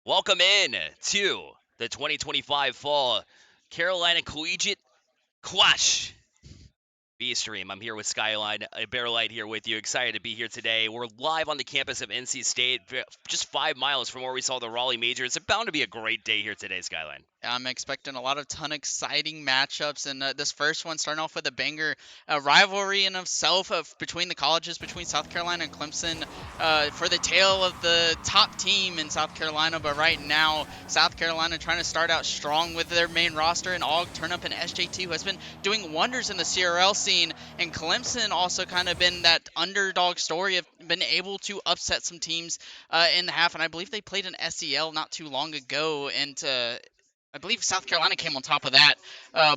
Welcome in to the 2025 Fall Carolina Collegiate Clash B-Stream. I'm here with Skyline, Bearlight here with you. Excited to be here today. We're live on the campus of NC State, just 5 miles from where we saw the Raleigh Major. It's bound to be a great day here today, Skyline. I'm expecting a lot of exciting matchups, and this first one starting off with a banger, a rivalry in itself between the colleges, between South Carolina and Clemson, for the tail of the top team in South Carolina. But right now, South Carolina trying to start out strong with their main roster, and all turn up an SJT who has been doing wonders in the CRL scene, and Clemson also kind of been that underdog story of been able to upset some teams in the half, and I believe they played an SEL not too long ago, and I believe South Carolina came on top of that,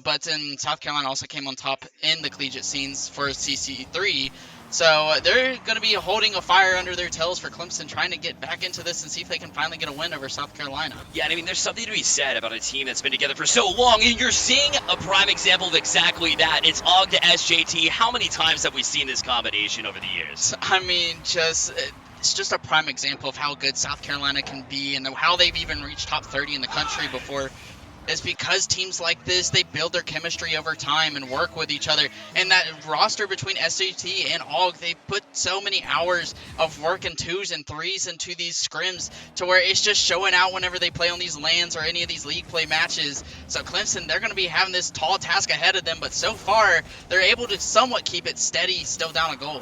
but then South Carolina also came on top in the collegiate scenes for CC3. So they're going to be holding a fire under their tails for Clemson, trying to get back into this and see if they can finally get a win over South Carolina. Yeah, and I mean, there's something to be said about a team that's been together for so long, and you're seeing a prime example of exactly that. It's Og to SJT. How many times have we seen this combination over the years? I mean, it's just a prime example of how good South Carolina can be and how they've even reached top 30 in the country before. Is because teams like this, they build their chemistry over time and work with each other. And that roster between SAT and AUG, they put so many hours of work and twos and threes into these scrims to where it's just showing out whenever they play on these lands or any of these league play matches. So Clemson, they're going to be having this tall task ahead of them, but so far, they're able to somewhat keep it steady, still down a goal.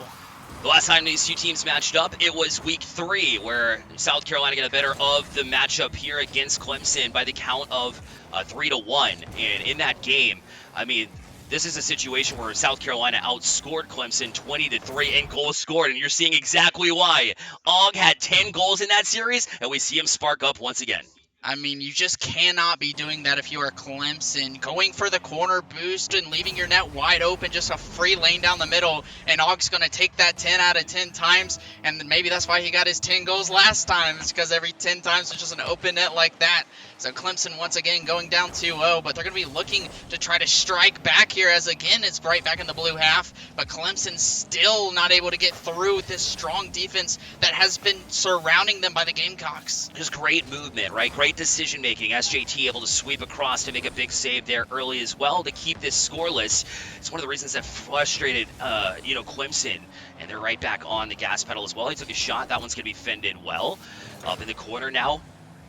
The last time these two teams matched up, it was week 3, where South Carolina got the better of the matchup here against Clemson by the count of 3-1. And in that game, I mean, this is a situation where South Carolina outscored Clemson 20-3 in goals scored, and you're seeing exactly why. Og had 10 goals in that series, and we see him spark up once again. I mean, you just cannot be doing that if you are Clemson. Going for the corner boost and leaving your net wide open, just a free lane down the middle, and Ogg's going to take that 10 out of 10 times, and then maybe that's why he got his 10 goals last time. It's because every 10 times it's just an open net like that. So Clemson once again going down 2-0, but they're going to be looking to try to strike back here as again it's right back in the blue half, but Clemson still not able to get through this strong defense that has been surrounding them by the Gamecocks. Just great movement, right? Great decision making. SJT able to sweep across to make a big save there early as well to keep this scoreless. It's one of the reasons that frustrated, Clemson, and they're right back on the gas pedal as well. He took a shot. That one's going to be fended well. Up in the corner now,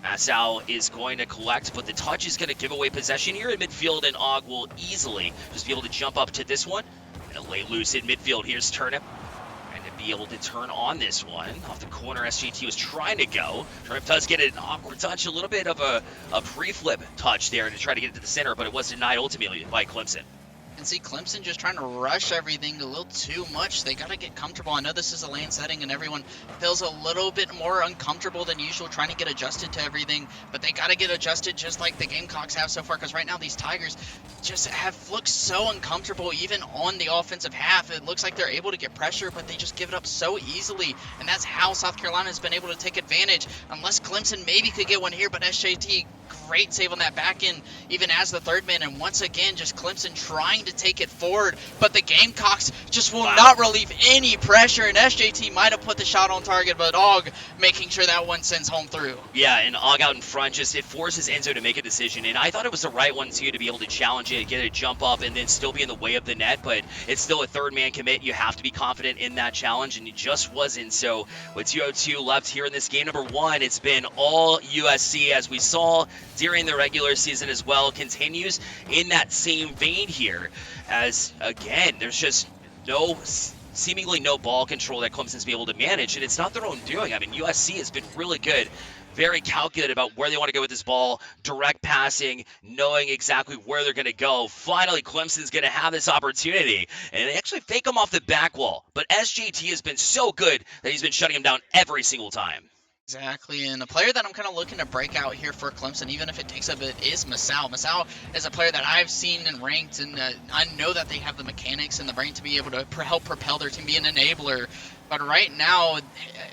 Nassau is going to collect, but the touch is going to give away possession here in midfield, and Og will easily just be able to jump up to this one and lay loose in midfield. Here's Turnip, and to be able to turn on this one off the corner. SGT was trying to go. Turnip does get an awkward touch, a little bit of a pre-flip touch there to try to get it to the center, but it was denied ultimately by Clemson. And see, Clemson just trying to rush everything a little too much. They got to get comfortable. I know this is a lane setting and everyone feels a little bit more uncomfortable than usual trying to get adjusted to everything, but they got to get adjusted just like the Gamecocks have so far, because right now these Tigers just have looked so uncomfortable even on the offensive half. It looks like they're able to get pressure, but they just give it up so easily, and that's how South Carolina has been able to take advantage, unless Clemson maybe could get one here, but SJT, great save on that back end, even as the third man, and once again, just Clemson trying to take it forward, but the Gamecocks just will not relieve any pressure, and SJT might have put the shot on target, but Og making sure that one sends home through. Yeah, and Og out in front, just it forces Enzo to make a decision, and I thought it was the right one too, to be able to challenge it, get a jump up, and then still be in the way of the net, but it's still a third man commit. You have to be confident in that challenge, and he just wasn't. So with 2:02 left here in this game number 1, it's been all USC, as we saw during the regular season as well. Continues in that same vein here, as again, there's just seemingly no ball control that Clemson's be able to manage, and it's not their own doing. I mean, USC has been really good, very calculated about where they want to go with this ball, direct passing, knowing exactly where they're going to go. Finally, Clemson's going to have this opportunity, and they actually fake him off the back wall, but SJT has been so good that he's been shutting him down every single time. Exactly, and a player that I'm kind of looking to break out here for Clemson, even if it takes a bit, is Masao. Masao is a player that I've seen and ranked, and I know that they have the mechanics and the brain to be able to help propel their team, be an enabler. But right now,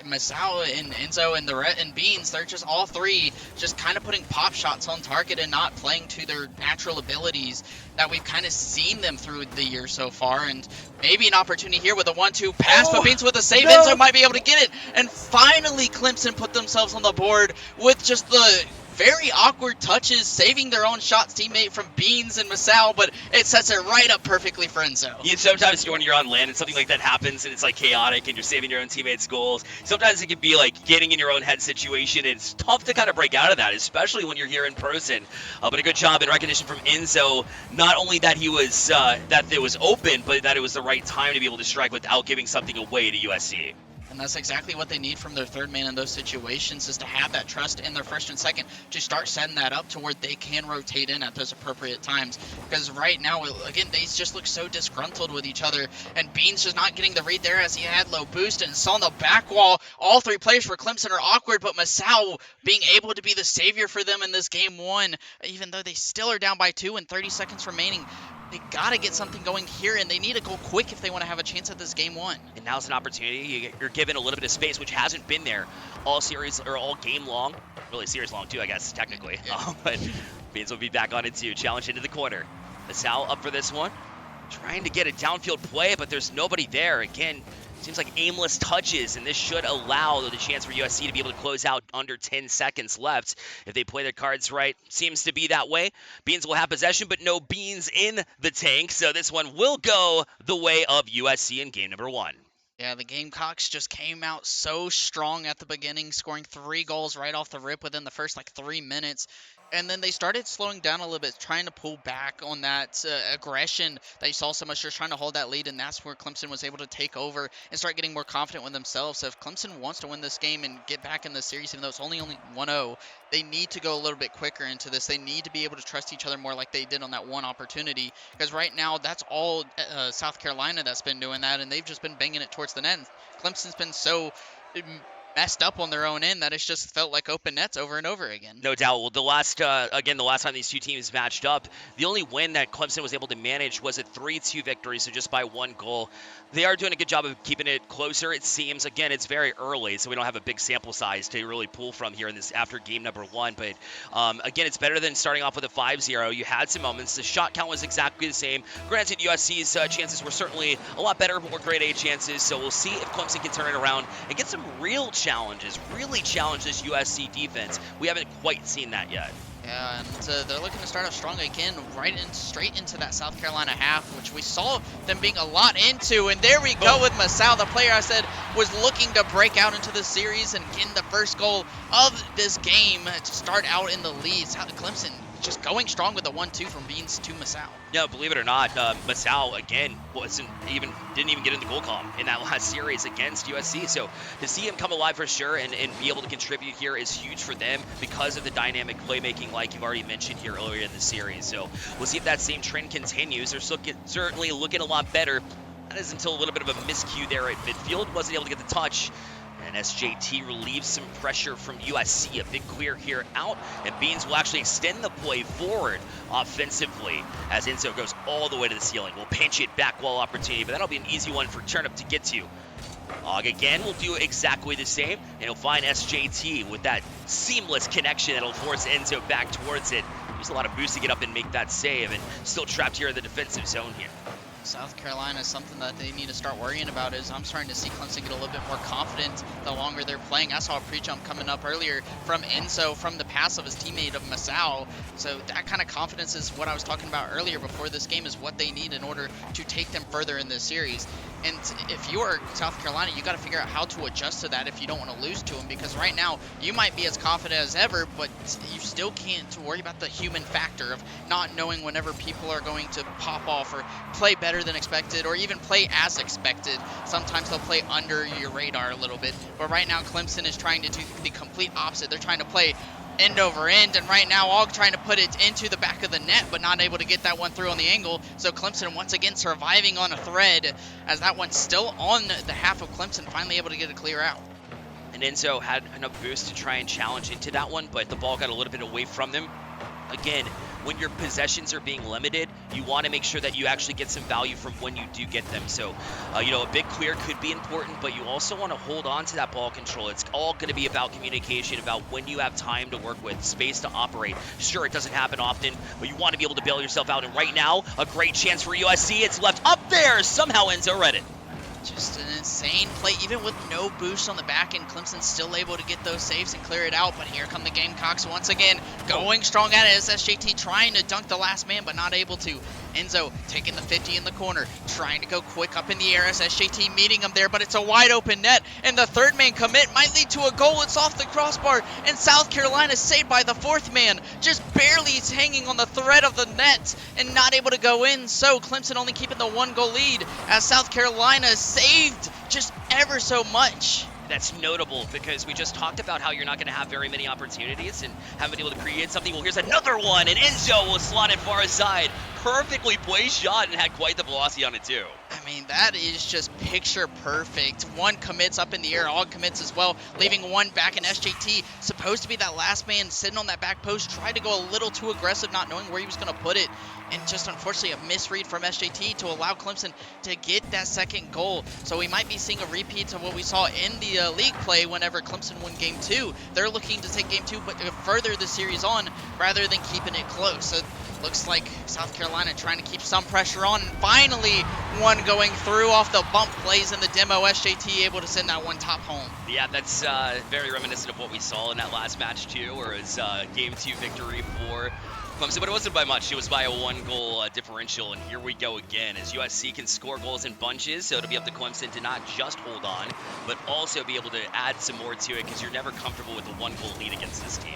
Masao and Enzo and Beans, they're just all three just kind of putting pop shots on target and not playing to their natural abilities that we've kind of seen them through the year so far. And maybe an opportunity here with a 1-2 pass, but Beans with a save, no. Enzo might be able to get it. And finally, Clemson put themselves on the board with just the very awkward touches, saving their own shots teammate from Beans and Masao, but it sets it right up perfectly for Enzo. Sometimes when you're on land and something like that happens and it's like chaotic and you're saving your own teammates' goals, sometimes it can be like getting in your own head situation. It's tough to kind of break out of that, especially when you're here in person. But a good job in recognition from Enzo, not only that he was that it was open, but that it was the right time to be able to strike without giving something away to USC. And that's exactly what they need from their third man in those situations, is to have that trust in their first and second to start setting that up to where they can rotate in at those appropriate times. Because right now, again, they just look so disgruntled with each other, and Beans just not getting the read there as he had low boost and saw on the back wall. All three players for Clemson are awkward, but Masao being able to be the savior for them in this game one, even though they still are down by 2 and 30 seconds remaining. They got to get something going here, and they need to go quick if they want to have a chance at this game one. And now's an opportunity. You're given a little bit of space, which hasn't been there all series or all game long. Really series long, too, I guess, technically. Yeah. But Beans will be back on it, too. Challenge into the corner. Masao up for this one. Trying to get a downfield play, but there's nobody there. Again, seems like aimless touches, and this should allow the chance for USC to be able to close out under 10 seconds left if they play their cards right. Seems to be that way. Beans will have possession, but no Beans in the tank, so this one will go the way of USC in game number 1. Yeah, the Gamecocks just came out so strong at the beginning, scoring 3 goals right off the rip within the first 3 minutes. And then they started slowing down a little bit, trying to pull back on that aggression that you saw so much, just trying to hold that lead, and that's where Clemson was able to take over and start getting more confident with themselves. So if Clemson wants to win this game and get back in the series, even though it's only 1-0, they need to go a little bit quicker into this. They need to be able to trust each other more like they did on that one opportunity, because right now that's all South Carolina that's been doing that, and they've just been banging it towards the net. Clemson's been so messed up on their own end that it's just felt like open nets over and over again. No doubt. Well, the last time these two teams matched up, the only win that Clemson was able to manage was a 3-2 victory, so just by 1 goal. They are doing a good job of keeping it closer, it seems. Again, it's very early, so we don't have a big sample size to really pull from here in this after game number 1. But again, it's better than starting off with a 5-0. You had some moments. The shot count was exactly the same. Granted, USC's chances were certainly a lot better, more grade A chances, so we'll see if Clemson can turn it around and get some real challenges, really challenge this USC defense. We haven't quite seen that yet. Yeah, and they're looking to start off strong again, straight into that South Carolina half, which we saw them being a lot into. And there we go with Masao, the player I said was looking to break out into the series and getting the first goal of this game to start out in the lead. Clemson just going strong with the 1-2 from Beans to Masao. Yeah, believe it or not, Masao again didn't even get in the goal column in that last series against USC. So to see him come alive for sure and be able to contribute here is huge for them because of the dynamic playmaking, like you've already mentioned here earlier in the series. So we'll see if that same trend continues. They're certainly looking a lot better. That is until a little bit of a miscue there at midfield. Wasn't able to get the touch. And SJT relieves some pressure from USC. A big clear here out, and Beans will actually extend the play forward offensively as Enzo goes all the way to the ceiling. We'll pinch it back wall opportunity, but that'll be an easy one for Turnip to get to. Og again will do exactly the same, and he'll find SJT with that seamless connection that'll force Enzo back towards it. Use a lot of boost to get up and make that save, and still trapped here in the defensive zone here. South Carolina is something that they need to start worrying about. Is I'm starting to see Clemson get a little bit more confident the longer they're playing. I saw a pre-jump coming up earlier from Enzo from the pass of his teammate of Masao. So that kind of confidence is what I was talking about earlier before this game, is what they need in order to take them further in this series. And if you are South Carolina, you got to figure out how to adjust to that if you don't want to lose to them, because right now you might be as confident as ever, but you still can't worry about the human factor of not knowing whenever people are going to pop off or play better than expected, or even play as expected. Sometimes they'll play under your radar a little bit, but right now Clemson is trying to do the complete opposite. They're trying to play end over end, and right now Og trying to put it into the back of the net, but not able to get that one through on the angle. So Clemson once again surviving on a thread, as that one's still on the half of Clemson, finally able to get it clear out. And Enzo had enough boost to try and challenge into that one, but the ball got a little bit away from them. Again, when your possessions are being limited, you want to make sure that you actually get some value from when you do get them. So, a big clear could be important, but you also want to hold on to that ball control. It's all going to be about communication, about when you have time to work with, space to operate. Sure, it doesn't happen often, but you want to be able to bail yourself out. And right now, a great chance for USC. It's left up there. Somehow Enzo read it. Just an insane play, even with no boost on the back end. Clemson's still able to get those saves and clear it out, but here come the Gamecocks once again, going strong at it as SJT trying to dunk the last man, but not able to. Enzo taking the 50 in the corner, trying to go quick up in the air as SJT meeting him there, but it's a wide open net, and the third man commit might lead to a goal. It's off the crossbar, and South Carolina saved by the fourth man, just barely hanging on the thread of the net and not able to go in. So Clemson only keeping the 1-goal lead as South Carolina saved just ever so much. That's notable because we just talked about how you're not going to have very many opportunities and haven't been able to create something. Well, here's another one, and Enzo will slot it far aside. Perfectly placed shot and had quite the velocity on it too. I mean, that is just picture perfect. One commits up in the air, Og commits as well, leaving one back in SJT. Supposed to be that last man sitting on that back post, tried to go a little too aggressive, not knowing where he was going to put it. And just unfortunately a misread from SJT to allow Clemson to get that second goal. So we might be seeing a repeat of what we saw in the league play whenever Clemson won Game 2. They're looking to take Game 2 but to further the series on rather than keeping it close. So looks like South Carolina trying to keep some pressure on. And finally, one going through off the bump plays in the demo. SJT able to send that one top home. Yeah, that's very reminiscent of what we saw in that last match too, where it was Game 2 victory for Clemson, but it wasn't by much. It was by a 1-goal differential, and here we go again as USC can score goals in bunches, so it'll be up to Clemson to not just hold on, but also be able to add some more to it because you're never comfortable with a 1-goal lead against this team.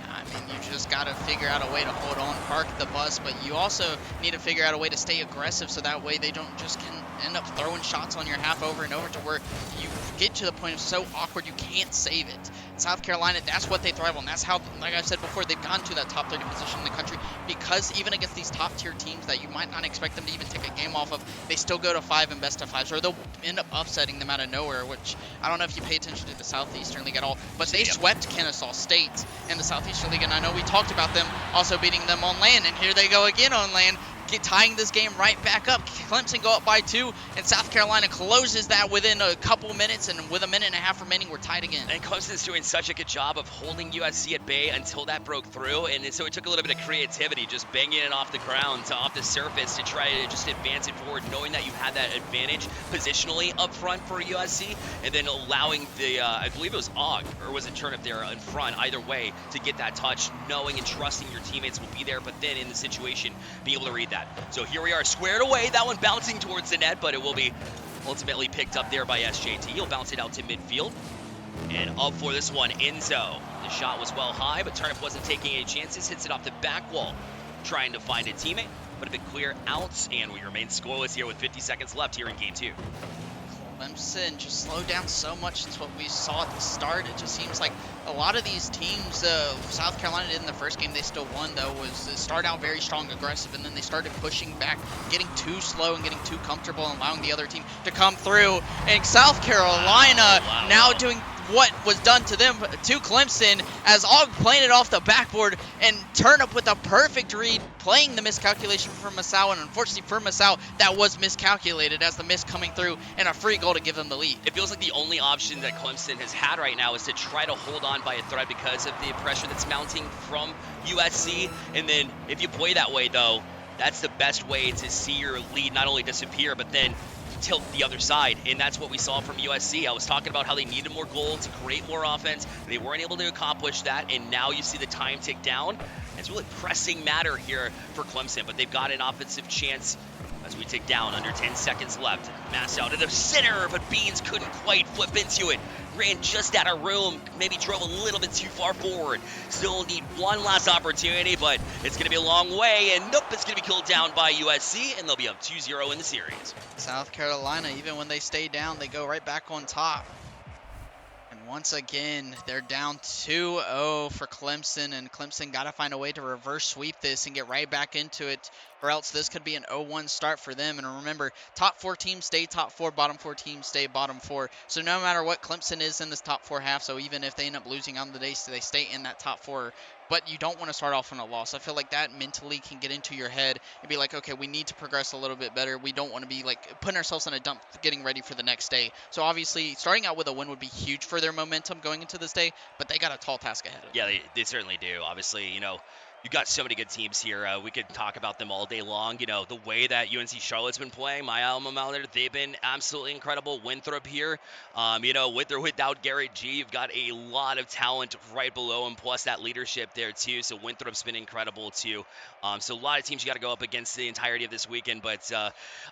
I mean, you just got to figure out a way to hold on, park the bus, but you also need to figure out a way to stay aggressive so that way they don't just can end up throwing shots on your half over and over to where you get to the point of so awkward you can't save it. South Carolina, that's what they thrive on. That's how, like I said before, they've gone to that top 30 position in the country because even against these top tier teams that you might not expect them to even take a game off of, they still go to 5 and best of 5s, or they'll end up upsetting them out of nowhere, which I don't know if you pay attention to the Southeastern League at all, but they swept Kennesaw State in the Southeastern League, and I know we talked about them also beating them on land, and here they go again on land, tying this game right back up. Clemson go up by 2, and South Carolina closes that within a couple minutes, and with a minute and a half remaining, we're tied again. And Clemson's doing such a good job of holding USC at bay until that broke through, and so it took a little bit of creativity, just banging it off the ground, off the surface to try to just advance it forward, knowing that you had that advantage positionally up front for USC, and then allowing the, I believe it was Og, or was it Turnip there in front, either way, to get that touch, knowing and trusting your teammates will be there, but then in the situation, be able to read that. So here we are, squared away, that one bouncing towards the net, but it will be ultimately picked up there by SJT. He'll bounce it out to midfield. And up for this one, Enzo. The shot was well high, but Turnip wasn't taking any chances. Hits it off the back wall, trying to find a teammate, but a bit clear out, and we remain scoreless here with 50 seconds left here in Game 2. Clemson just slowed down so much since what we saw at the start. It just seems like a lot of these teams, South Carolina did in the first game, they still won though, was start out very strong, aggressive, and then they started pushing back, getting too slow and getting too comfortable and allowing the other team to come through. And South Carolina now doing what was done to them, to Clemson, as Og playing it off the backboard, and Turnip with a perfect read, playing the miscalculation for Masao, and unfortunately for Masao, that was miscalculated as the miss coming through, and a free goal to give them the lead. It feels like the only option that Clemson has had right now is to try to hold on by a thread because of the pressure that's mounting from USC, and then if you play that way though, that's the best way to see your lead not only disappear, but then tilt the other side, and that's what we saw from USC. I was talking about how they needed more goals to create more offense. They weren't able to accomplish that, and now you see the time tick down. It's really pressing matter here for Clemson, but they've got an offensive chance as we tick down, under 10 seconds left. Mass out to the center, but Beans couldn't quite flip into it. Ran just out of room, maybe drove a little bit too far forward. Still need one last opportunity, but it's going to be a long way, and nope, it's going to be killed down by USC, and they'll be up 2-0 in the series. South Carolina, even when they stay down, they go right back on top. And once again, they're down 2-0 for Clemson, and Clemson got to find a way to reverse sweep this and get right back into it, or else this could be an 0-1 start for them. And remember, top 4 teams stay top 4, bottom 4 teams stay bottom 4. So no matter what Clemson is in this top 4 half, so even if they end up losing on the day, so they stay in that top 4 but you don't want to start off on a loss. I feel like that mentally can get into your head and be like, okay, we need to progress a little bit better. We don't want to be like putting ourselves in a dump getting ready for the next day. So obviously starting out with a win would be huge for their momentum going into this day, but they got a tall task ahead of them. Yeah, they certainly do. Obviously, you got so many good teams here. We could talk about them all day long. The way that UNC Charlotte's been playing, my alma mater, they've been absolutely incredible. Winthrop here, with or without Garrett G, you've got a lot of talent right below him, plus that leadership there too. So Winthrop's been incredible too. So a lot of teams you got to go up against the entirety of this weekend. But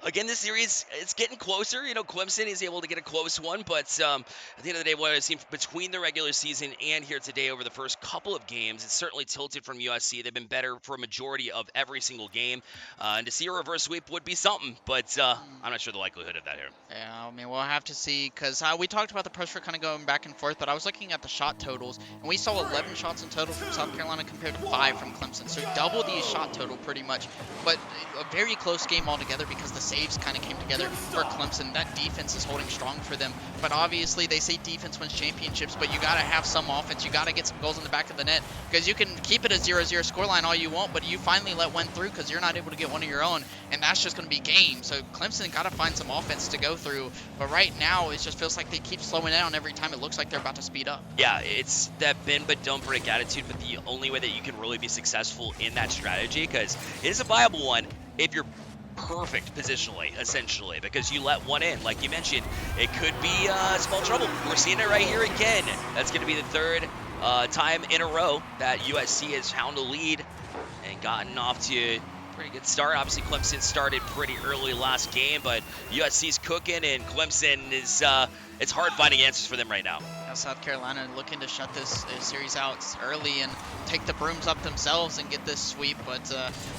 again, this series, it's getting closer. Clemson is able to get a close one, but at the end of the day, what I've seen between the regular season and here today over the first couple of games, it's certainly tilted from USC. They've been better for a majority of every single game, and to see a reverse sweep would be something, but I'm not sure the likelihood of that here. Yeah, I mean, we'll have to see, because we talked about the pressure kind of going back and forth, but I was looking at the shot totals, and we saw 11 shots in total from South Carolina compared to 5 from Clemson, so double the shot total pretty much, but a very close game altogether because the saves kind of came together for Clemson. That defense is holding strong for them, but obviously they say defense wins championships, but you got to have some offense. You got to get some goals in the back of the net, because you can keep it a 0-0 scoreline all you want, but you finally let one through because you're not able to get one of your own, and that's just going to be game. So Clemson got to find some offense to go through, but right now it just feels like they keep slowing down every time it looks like they're about to speed up. Yeah, it's that bend but don't break attitude, but the only way that you can really be successful in that strategy, because it is a viable one if you're perfect positionally, essentially, because you let one in. Like you mentioned, it could be small trouble. We're seeing it right here again. That's going to be the third time in a row that USC has found a lead and gotten off to a pretty good start. Obviously, Clemson started pretty early last game, but USC's cooking, and Clemson is it's hard finding answers for them right now. Now South Carolina looking to shut this series out early and take the brooms up themselves and get this sweep, but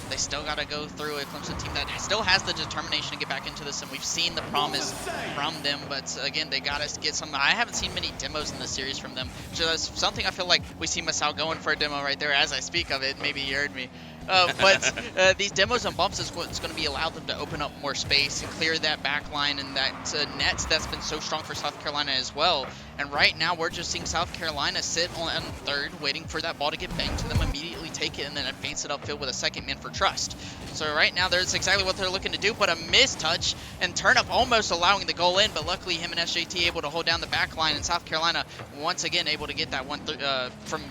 they still got to go through a Clemson team that still has the determination to get back into this, and we've seen the promise from them, but again, they got to get some. I haven't seen many demos in this series from them, which is something I feel like we see Masao going for a demo right there as I speak of it. Maybe you heard me. But these demos and bumps is what's going to be allowed them to open up more space and clear that back line and that net that's been so strong for South Carolina as well. And right now we're just seeing South Carolina sit on third, waiting for that ball to get banged to them, immediately take it, and then advance it upfield with a second man for trust. So right now that's exactly what they're looking to do, but a missed touch and Turnip almost allowing the goal in, but luckily him and SJT able to hold down the back line, and South Carolina once again able to get that one from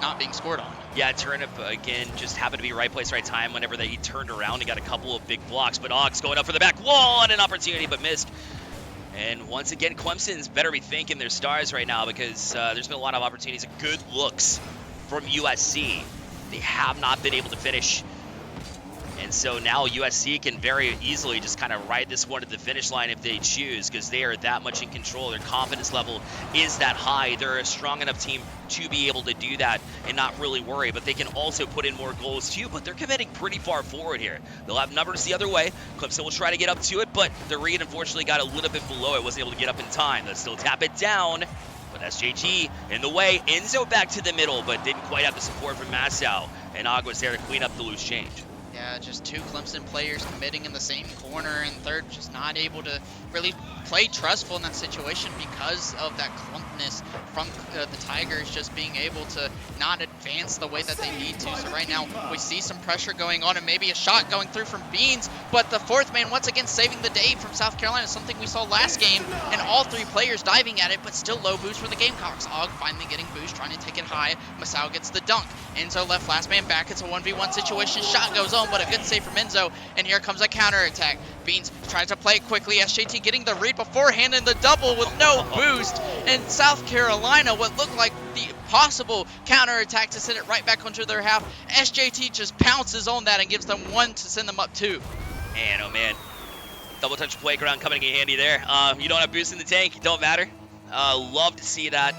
not being scored on. Yeah, Turnip, again, just happened to be right place, right time. Whenever he turned around, he got a couple of big blocks, but Oggs going up for the back wall on an opportunity, but missed. And once again, Clemson's better be thanking their stars right now, because there's been a lot of opportunities and good looks from USC. They have not been able to finish. And so now USC can very easily just kind of ride this one to the finish line if they choose, because they are that much in control. Their confidence level is that high. They're a strong enough team to be able to do that and not really worry, but they can also put in more goals too, but they're committing pretty far forward here. They'll have numbers the other way. Clemson will try to get up to it, but the read unfortunately got a little bit below it. Wasn't able to get up in time. They'll still tap it down, but SJT in the way. Enzo back to the middle, but didn't quite have the support from Masao, and Og was there to clean up the loose change. Yeah, just two Clemson players committing in the same corner, and third just not able to really play trustful in that situation because of that clumpness from the Tigers just being able to not advance the way that they need to. So right now we see some pressure going on and maybe a shot going through from Beans, but the fourth man once again saving the day from South Carolina, something we saw last game, and all three players diving at it, but still low boost for the Gamecocks. Og finally getting boost, trying to take it high. Masao gets the dunk. Enzo left last man back. It's a 1v1 situation. Shot goes on, but a good save from Enzo, and here comes a counter attack. Beans tries to play it quickly. SJT getting the read beforehand and the double with no boost. And South Carolina, what looked like the possible counter attack to send it right back onto their half. SJT just pounces on that and gives them one to send them up two. Man, oh man. Double touch playground coming in handy there. You don't have boost in the tank, it don't matter. Love to see that.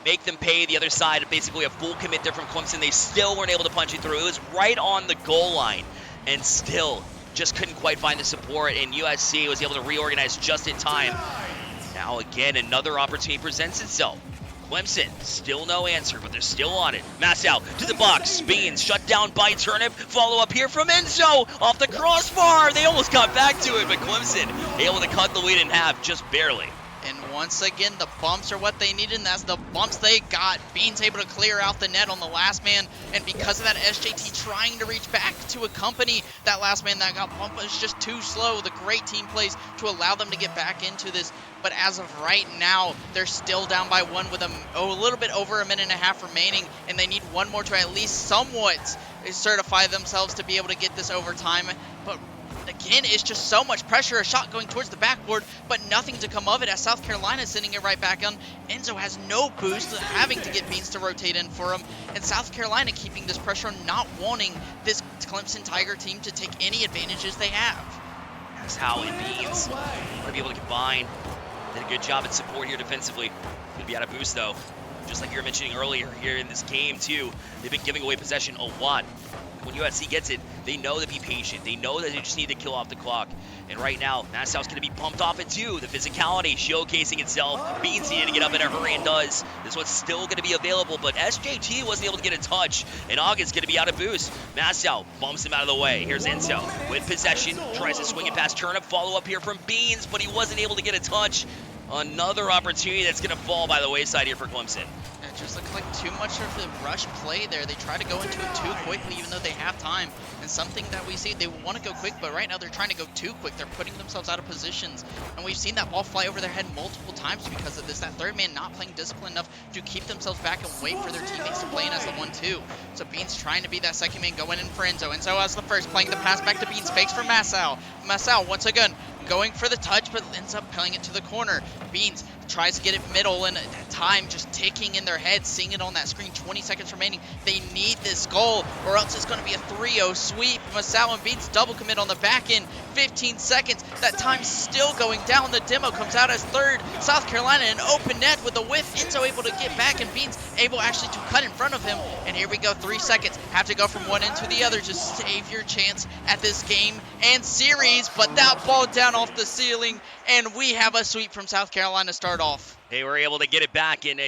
Make them pay the other side. Basically a full commit there from Clemson. They still weren't able to punch it through. It was right on the goal line, and still just couldn't quite find the support, and USC was able to reorganize just in time. Now again, another opportunity presents itself. Clemson, still no answer, but they're still on it. Masao to the box. Beans shut down by Turnip. Follow up here from Enzo off the crossbar. They almost got back to it, but Clemson able to cut the lead in half just barely. And once again, the bumps are what they needed, and that's the bumps they got. Beans able to clear out the net on the last man, and because of that, SJT trying to reach back to accompany that last man that got bumped was just too slow. The great team plays to allow them to get back into this, but as of right now, they're still down by one with a little bit over a minute and a half remaining, and they need one more to at least somewhat certify themselves to be able to get this overtime. But again, it's just so much pressure. A shot going towards the backboard, but nothing to come of it as South Carolina is sending it right back on. Enzo has no boost, having to get Beans to rotate in for him. And South Carolina keeping this pressure, not wanting this Clemson Tiger team to take any advantages they have. That's how and Beans want to be able to combine. Did a good job at support here defensively. Going to be out of boost, though. Just like you were mentioning earlier here in this game, too. They've been giving away possession a lot. When USC gets it, they know to be patient. They know that they just need to kill off the clock. And right now, Nassau's going to be pumped off it too. The physicality showcasing itself. Beans needed to get up in a hurry and does. This one's still going to be available, but SJT wasn't able to get a touch. And August going to be out of boost. Nassau bumps him out of the way. Here's Enzo with possession. Tries to swing it past Turnip. Follow up here from Beans, but he wasn't able to get a touch. Another opportunity that's going to fall by the wayside here for Clemson. It just looks like too much of the rush play there. They try to go into it too quickly, even though they have time. And something that we see, they want to go quick, but right now they're trying to go too quick. They're putting themselves out of positions. And we've seen that ball fly over their head multiple times because of this. That third man not playing disciplined enough to keep themselves back and wait for their teammates to play in as the 1-2. So Beans trying to be that second man going in for Enzo. Enzo as the first, playing the pass back to Beans, fakes for Massau. Massau once again going for the touch, but ends up playing it to the corner. Beans tries to get it middle, and time just ticking in their head, seeing it on that screen, 20 seconds remaining. They need this goal, or else it's going to be a 3-0 sweep. Massau and Beans double commit on the back end, 15 seconds. That time's still going down. The demo comes out as third. South Carolina in open net with a whiff. Enzo able to get back, and Beans able actually to cut in front of him. And here we go, 3 seconds. Have to go from one end to the other to save your chance at this game and series, but that ball down off the ceiling, and we have a sweep from South Carolina to start off. They were able to get it back in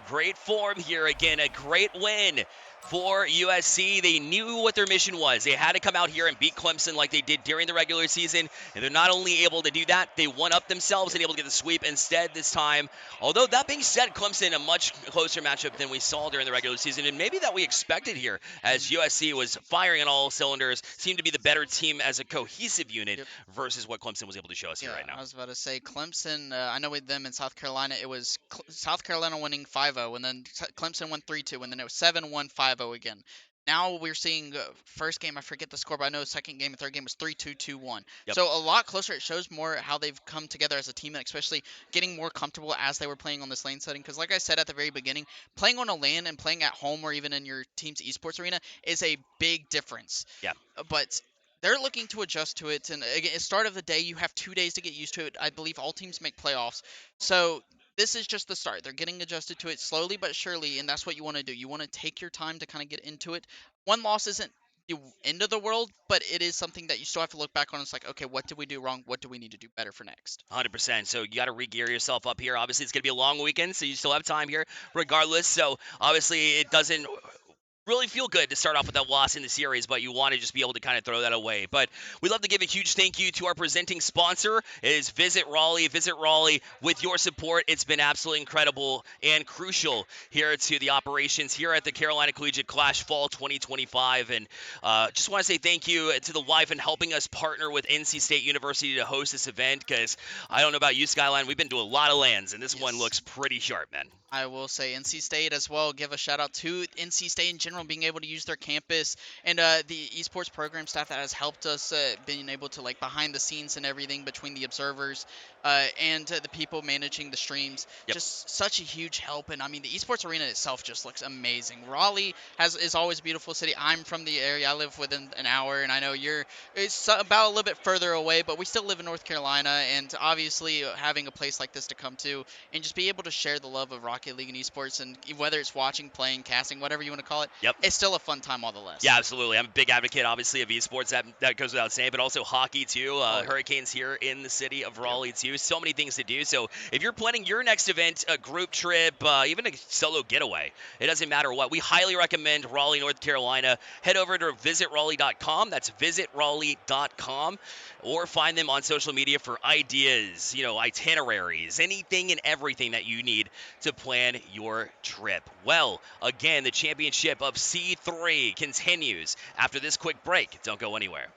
great form here again. A great win for USC. They knew what their mission was. They had to come out here and beat Clemson like they did during the regular season. And they're not only able to do that, they won up themselves and able to get the sweep instead this time. Although that being said, Clemson a much closer matchup than we saw during the regular season, and maybe that we expected here, as USC was firing on all cylinders, seemed to be the better team as a cohesive unit versus what Clemson was able to show us here right now. I was about to say Clemson, I know with them in South Carolina, it was South Carolina winning 5-0, and then Clemson won 3-2, and then it was 7-1, 5-0 again. Now we're seeing first game, I forget the score, but I know second game and third game was 3-2, 2-1. Yep. So a lot closer. It shows more how they've come together as a team, and especially getting more comfortable as they were playing on this lane setting. Because like I said at the very beginning, playing on a LAN and playing at home or even in your team's esports arena is a big difference. Yeah. But they're looking to adjust to it, and again, at the start of the day, you have 2 days to get used to it. I believe all teams make playoffs, so this is just the start. They're getting adjusted to it slowly but surely, and that's what you want to do. You want to take your time to kind of get into it. One loss isn't the end of the world, but it is something that you still have to look back on. It's like, okay, what did we do wrong? What do we need to do better for next? 100%. So you got to re-gear yourself up here. Obviously, it's going to be a long weekend, so you still have time here regardless. So obviously, it doesn't really feel good to start off with that loss in the series, but you want to just be able to kind of throw that away. But we'd love to give a huge thank you to our presenting sponsor. It is Visit Raleigh. Visit Raleigh. With your support, it's been absolutely incredible and crucial here to the operations here at the Carolina Collegiate Clash Fall 2025. And just want to say thank you to the wife and helping us partner with NC State University to host this event, because I don't know about you, Skyline, we've been to a lot of lands, and this one looks pretty sharp, man. I will say NC State as well. Give a shout out to NC State in general, being able to use their campus and the esports program staff that has helped us being able to like behind the scenes and everything between the observers and the people managing the streams. Yep. Just such a huge help. And I mean, the esports arena itself just looks amazing. Raleigh is always a beautiful city. I'm from the area. I live within an hour, and I know it's about a little bit further away, but we still live in North Carolina, and obviously having a place like this to come to and just be able to share the love of rock Rocket League and esports, and whether it's watching, playing, casting, whatever you want to call it, Yep. it's still a fun time all the less. Yeah, absolutely. I'm a big advocate, obviously, of esports. That goes without saying, but also hockey, too. yeah. Hurricanes here in the city of Raleigh, too. So many things to do. So if you're planning your next event, a group trip, even a solo getaway, it doesn't matter what. We highly recommend Raleigh, North Carolina. Head over to visitraleigh.com. That's visitraleigh.com. Or find them on social media for ideas, itineraries, anything and everything that you need to plan your trip. Well, again, the championship of C3 continues after this quick break. Don't go anywhere.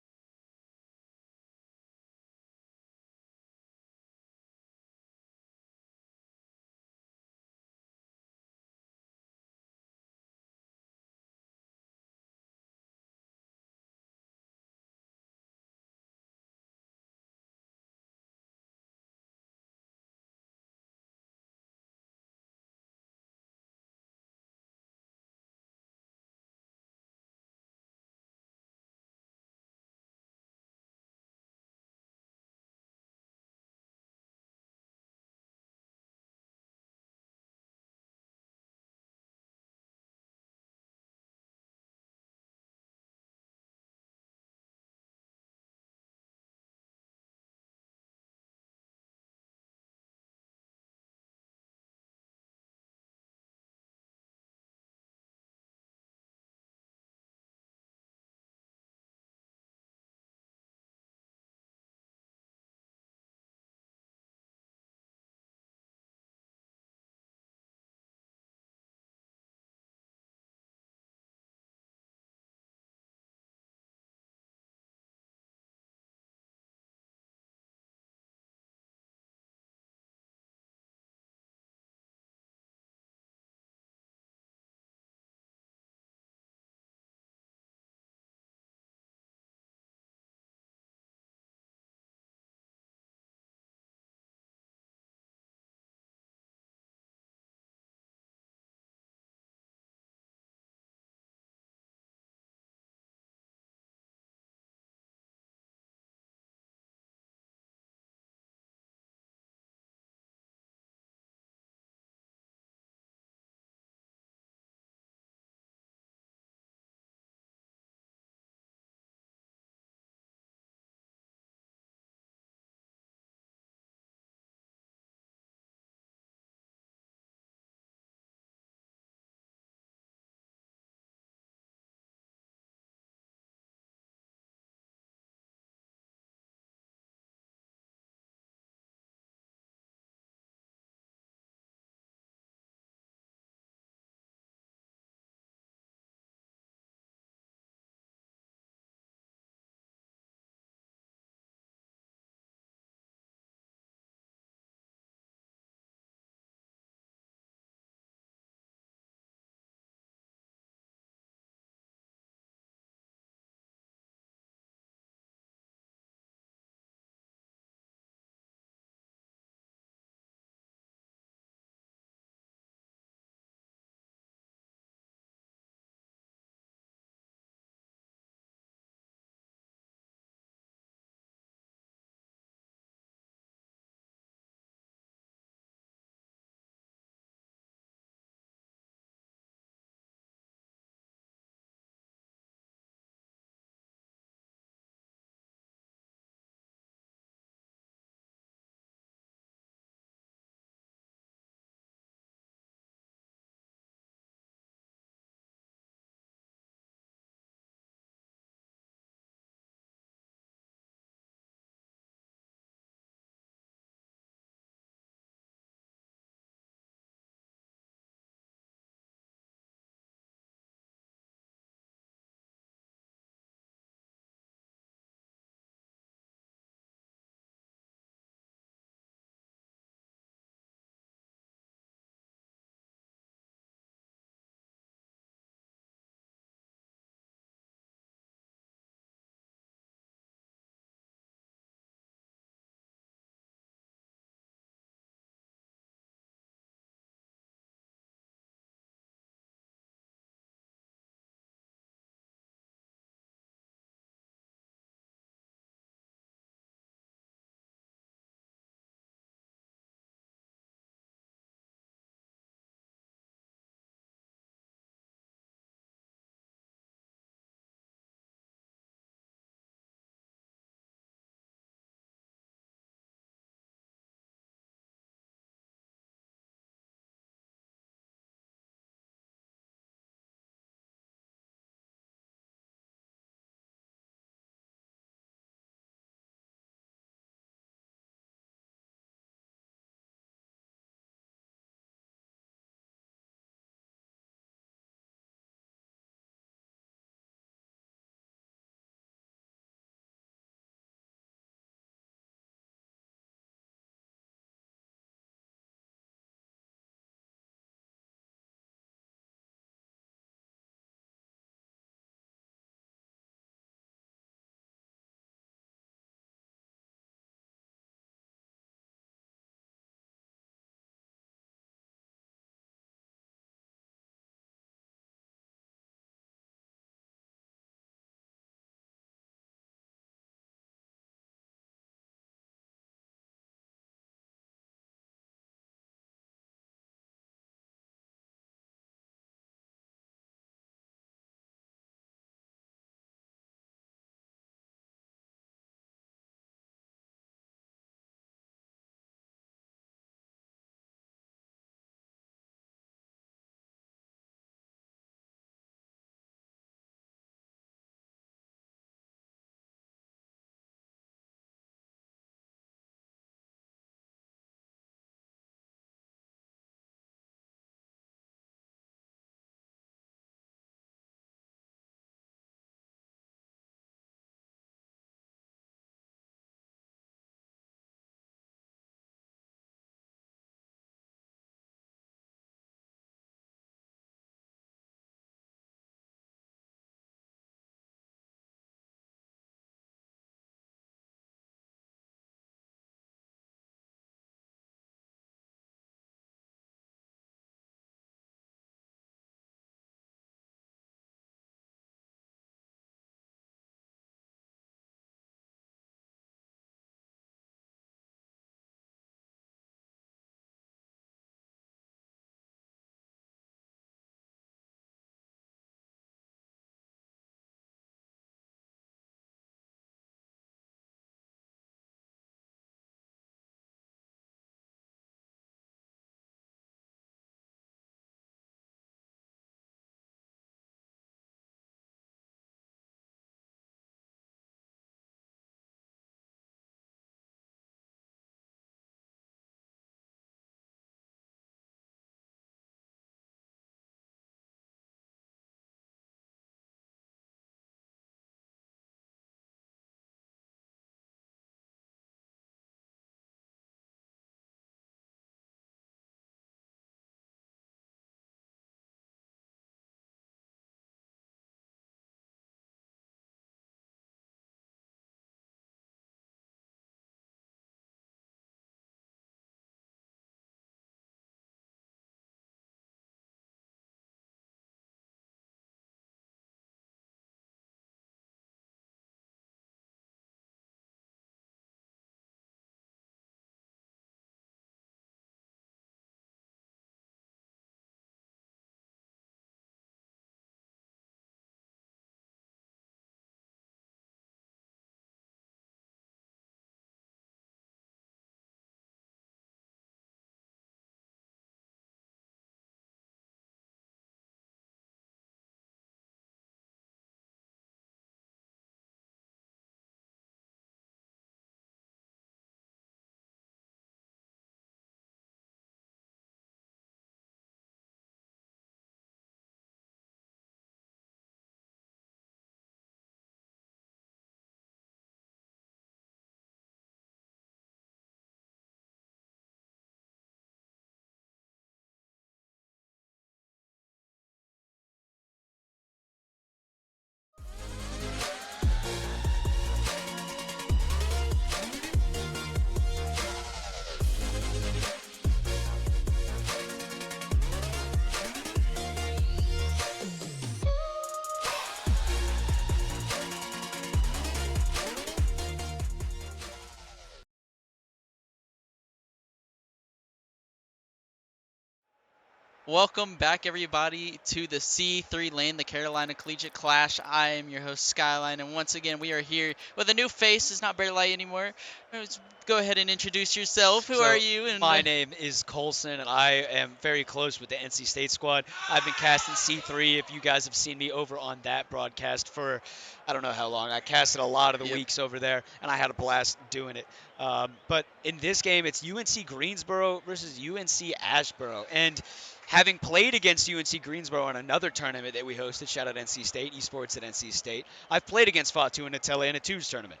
Welcome back, everybody, to the C3 lane, the Carolina Collegiate Clash. I am your host, Skyline, and once again, we are here with a new face. It's not Bear Light anymore. Let's go ahead and introduce yourself. Who are So you? my name is Colson, and I am very close with the NC State squad. I've been casting C3. If you guys have seen me over on that broadcast for, I don't know how long. I casted a lot of the Yep. weeks over there, and I had a blast doing it. But in this game, it's UNC Greensboro versus UNC Ashboro, and having played against UNC Greensboro in another tournament that we hosted, shout out NC State, esports at NC State, I've played against Fatu and Nutella in a twos tournament.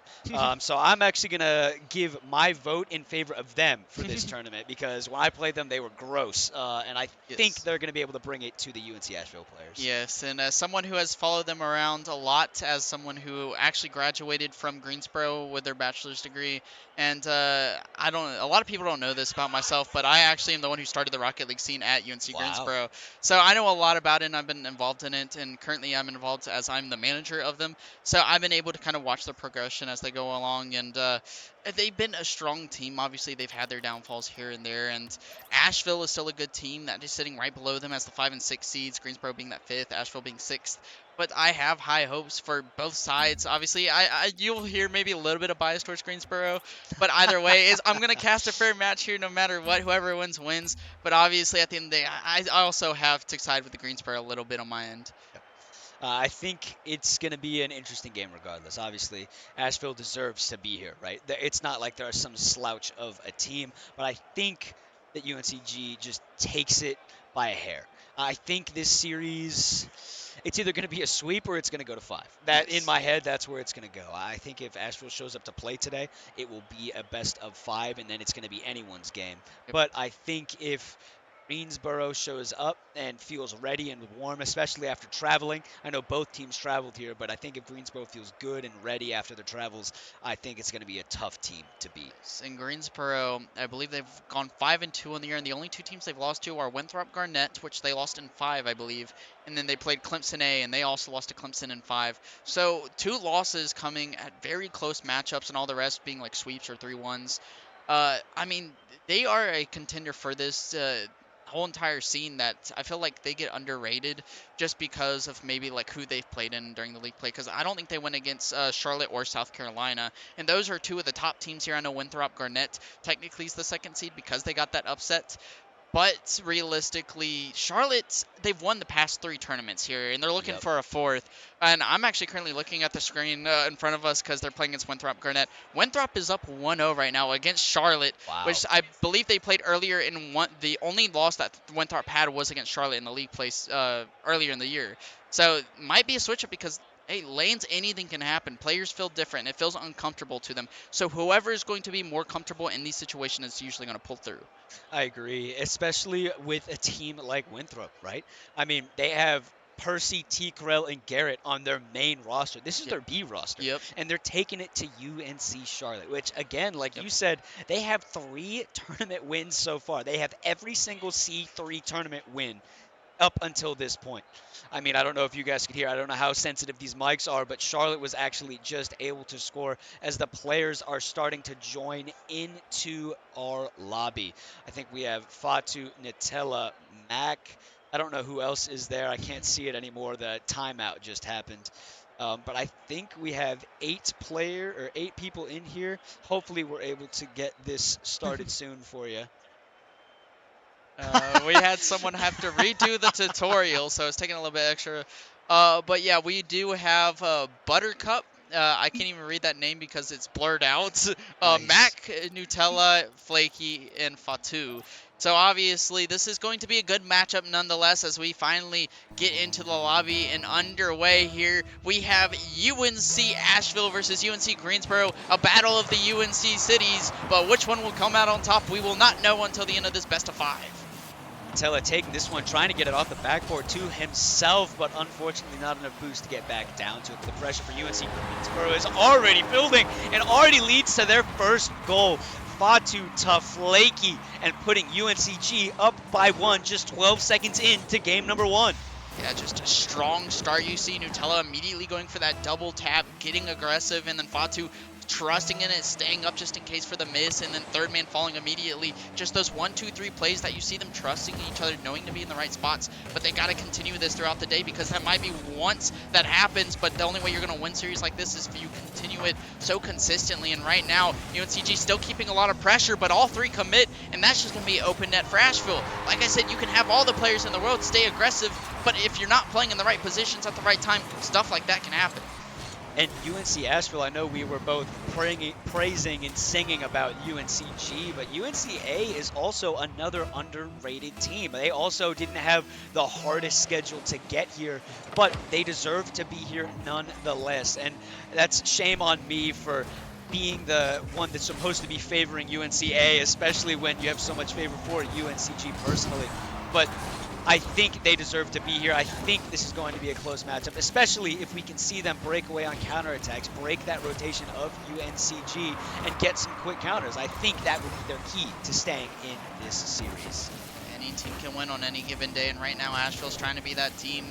So I'm actually going to give my vote in favor of them for this tournament because when I played them, they were gross. And I think Yes. they're going to be able to bring it to the UNC Asheville players. Yes, and as someone who has followed them around a lot, as someone who actually graduated from Greensboro with their bachelor's degree, and a lot of people don't know this about myself, but I actually am the one who started the Rocket League scene at UNC Wow. Greensboro. So I know a lot about it, and I've been involved in it, and currently I'm involved as I'm the manager of them. So I've been able to kind of watch their progression as they go along, and they've been a strong team. Obviously, they've had their downfalls here and there, and Asheville is still a good team that is sitting right below them as the 5 and 6 seeds. Greensboro being that 5th, Asheville being 6th. But I have high hopes for both sides. Obviously, you'll hear maybe a little bit of bias towards Greensboro, but either way, I'm gonna cast a fair match here, no matter what. Whoever wins wins. But obviously, at the end of the day, I also have to side with the Greensboro a little bit on my end. I think it's going to be an interesting game regardless. Obviously, Asheville deserves to be here, right? It's not like they're some slouch of a team, but I think that UNCG just takes it by a hair. I think this series, it's either going to be a sweep or it's going to go to 5. That, in Yes. my head, that's where it's going to go. I think if Asheville shows up to play today, it will be a best of 5, and then it's going to be anyone's game. Yep. But I think if Greensboro shows up and feels ready and warm, especially after traveling. I know both teams traveled here, but I think if Greensboro feels good and ready after their travels, I think it's going to be a tough team to beat. In Greensboro, I believe they've gone 5-2 on the year, and the only two teams they've lost to are Winthrop Garnett, which they lost in 5, I believe, and then they played Clemson A, and they also lost to Clemson in 5. So 2 losses coming at very close matchups, and all the rest being like sweeps or 3-1s. I mean, they are a contender for this whole entire scene that I feel like they get underrated just because of maybe like who they've played in during the league play. Because I don't think they went against Charlotte or South Carolina, and those are 2 of the top teams here. I know Winthrop Garnett technically is the 2nd seed because they got that upset. But realistically, Charlotte, they've won the past 3 tournaments here, and they're looking Yep. for a 4th. And I'm actually currently looking at the screen in front of us because they're playing against Winthrop Garnett. Winthrop is up 1-0 right now against Charlotte, Wow. which I believe they played earlier in one. The only loss that Winthrop had was against Charlotte in the league place earlier in the year. So it might be a switch up because hey, lanes, anything can happen. Players feel different. It feels uncomfortable to them. So whoever is going to be more comfortable in these situations is usually going to pull through. I agree, especially with a team like Winthrop, right? I mean, they have Percy, T. Carell, and Garrett on their main roster. This is Yep. their B roster. Yep. And they're taking it to UNC Charlotte, which, again, like Yep. you said, they have 3 tournament wins so far. They have every single C3 tournament win up until this point. I mean, I don't know if you guys could hear. I don't know how sensitive these mics are, but Charlotte was actually just able to score as the players are starting to join into our lobby. I think we have Fatu, Nutella, Mac. I don't know who else is there. I can't see it anymore. The timeout just happened. But I think we have 8 people in here. Hopefully, we're able to get this started soon for you. We had someone have to redo the tutorial, so it's taking a little bit extra. But yeah, we do have Buttercup. I can't even read that name because it's blurred out. Nice. Mac, Nutella, Flaky, and Fatu. So obviously, this is going to be a good matchup nonetheless as we finally get into the lobby and underway here. We have UNC Asheville versus UNC Greensboro, a battle of the UNC cities, but which one will come out on top, we will not know until the end of this best of 5. Nutella taking this one, trying to get it off the backboard to himself, but unfortunately not enough boost to get back down to it. The pressure for UNC Greensboro is already building and already leads to their first goal. Fatu tough, flaky, and putting UNCG up by 1 just 12 seconds into game number 1. Yeah, just a strong start. You see Nutella immediately going for that double tap, getting aggressive, and then Fatu trusting in it, staying up just in case for the miss, and then third man falling immediately. Just those 1, 2, 3 plays that you see them trusting each other, knowing to be in the right spots. But they got to continue this throughout the day, because that might be once that happens, but the only way you're going to win series like this is if you continue it so consistently. And right now, UNCG still keeping a lot of pressure, but all three commit, and that's just going to be open net for Asheville. Like I said, you can have all the players in the world stay aggressive, but if you're not playing in the right positions at the right time, stuff like that can happen. And UNC Asheville, I know we were both praising and singing about UNCG, but UNCA is also another underrated team. They also didn't have the hardest schedule to get here, but they deserve to be here nonetheless. And that's shame on me for being the one that's supposed to be favoring UNCA, especially when you have so much favor for UNCG personally. But I think they deserve to be here. I think this is going to be a close matchup, especially if we can see them break away on counterattacks, break that rotation of UNCG, and get some quick counters. I think that would be their key to staying in this series. Any team can win on any given day, and right now Asheville's trying to be that team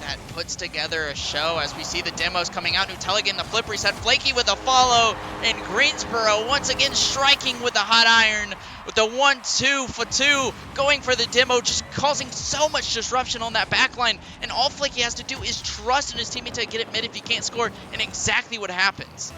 that puts together a show. As we see the demos coming out, Nutella getting the flip reset, Flaky with a follow, and Greensboro once again striking with the hot iron with the 1-2 for 2, going for the demo, just causing so much disruption on that back line. And all Flaky has to do is trust in his teammate to get it mid if he can't score, and exactly what happens.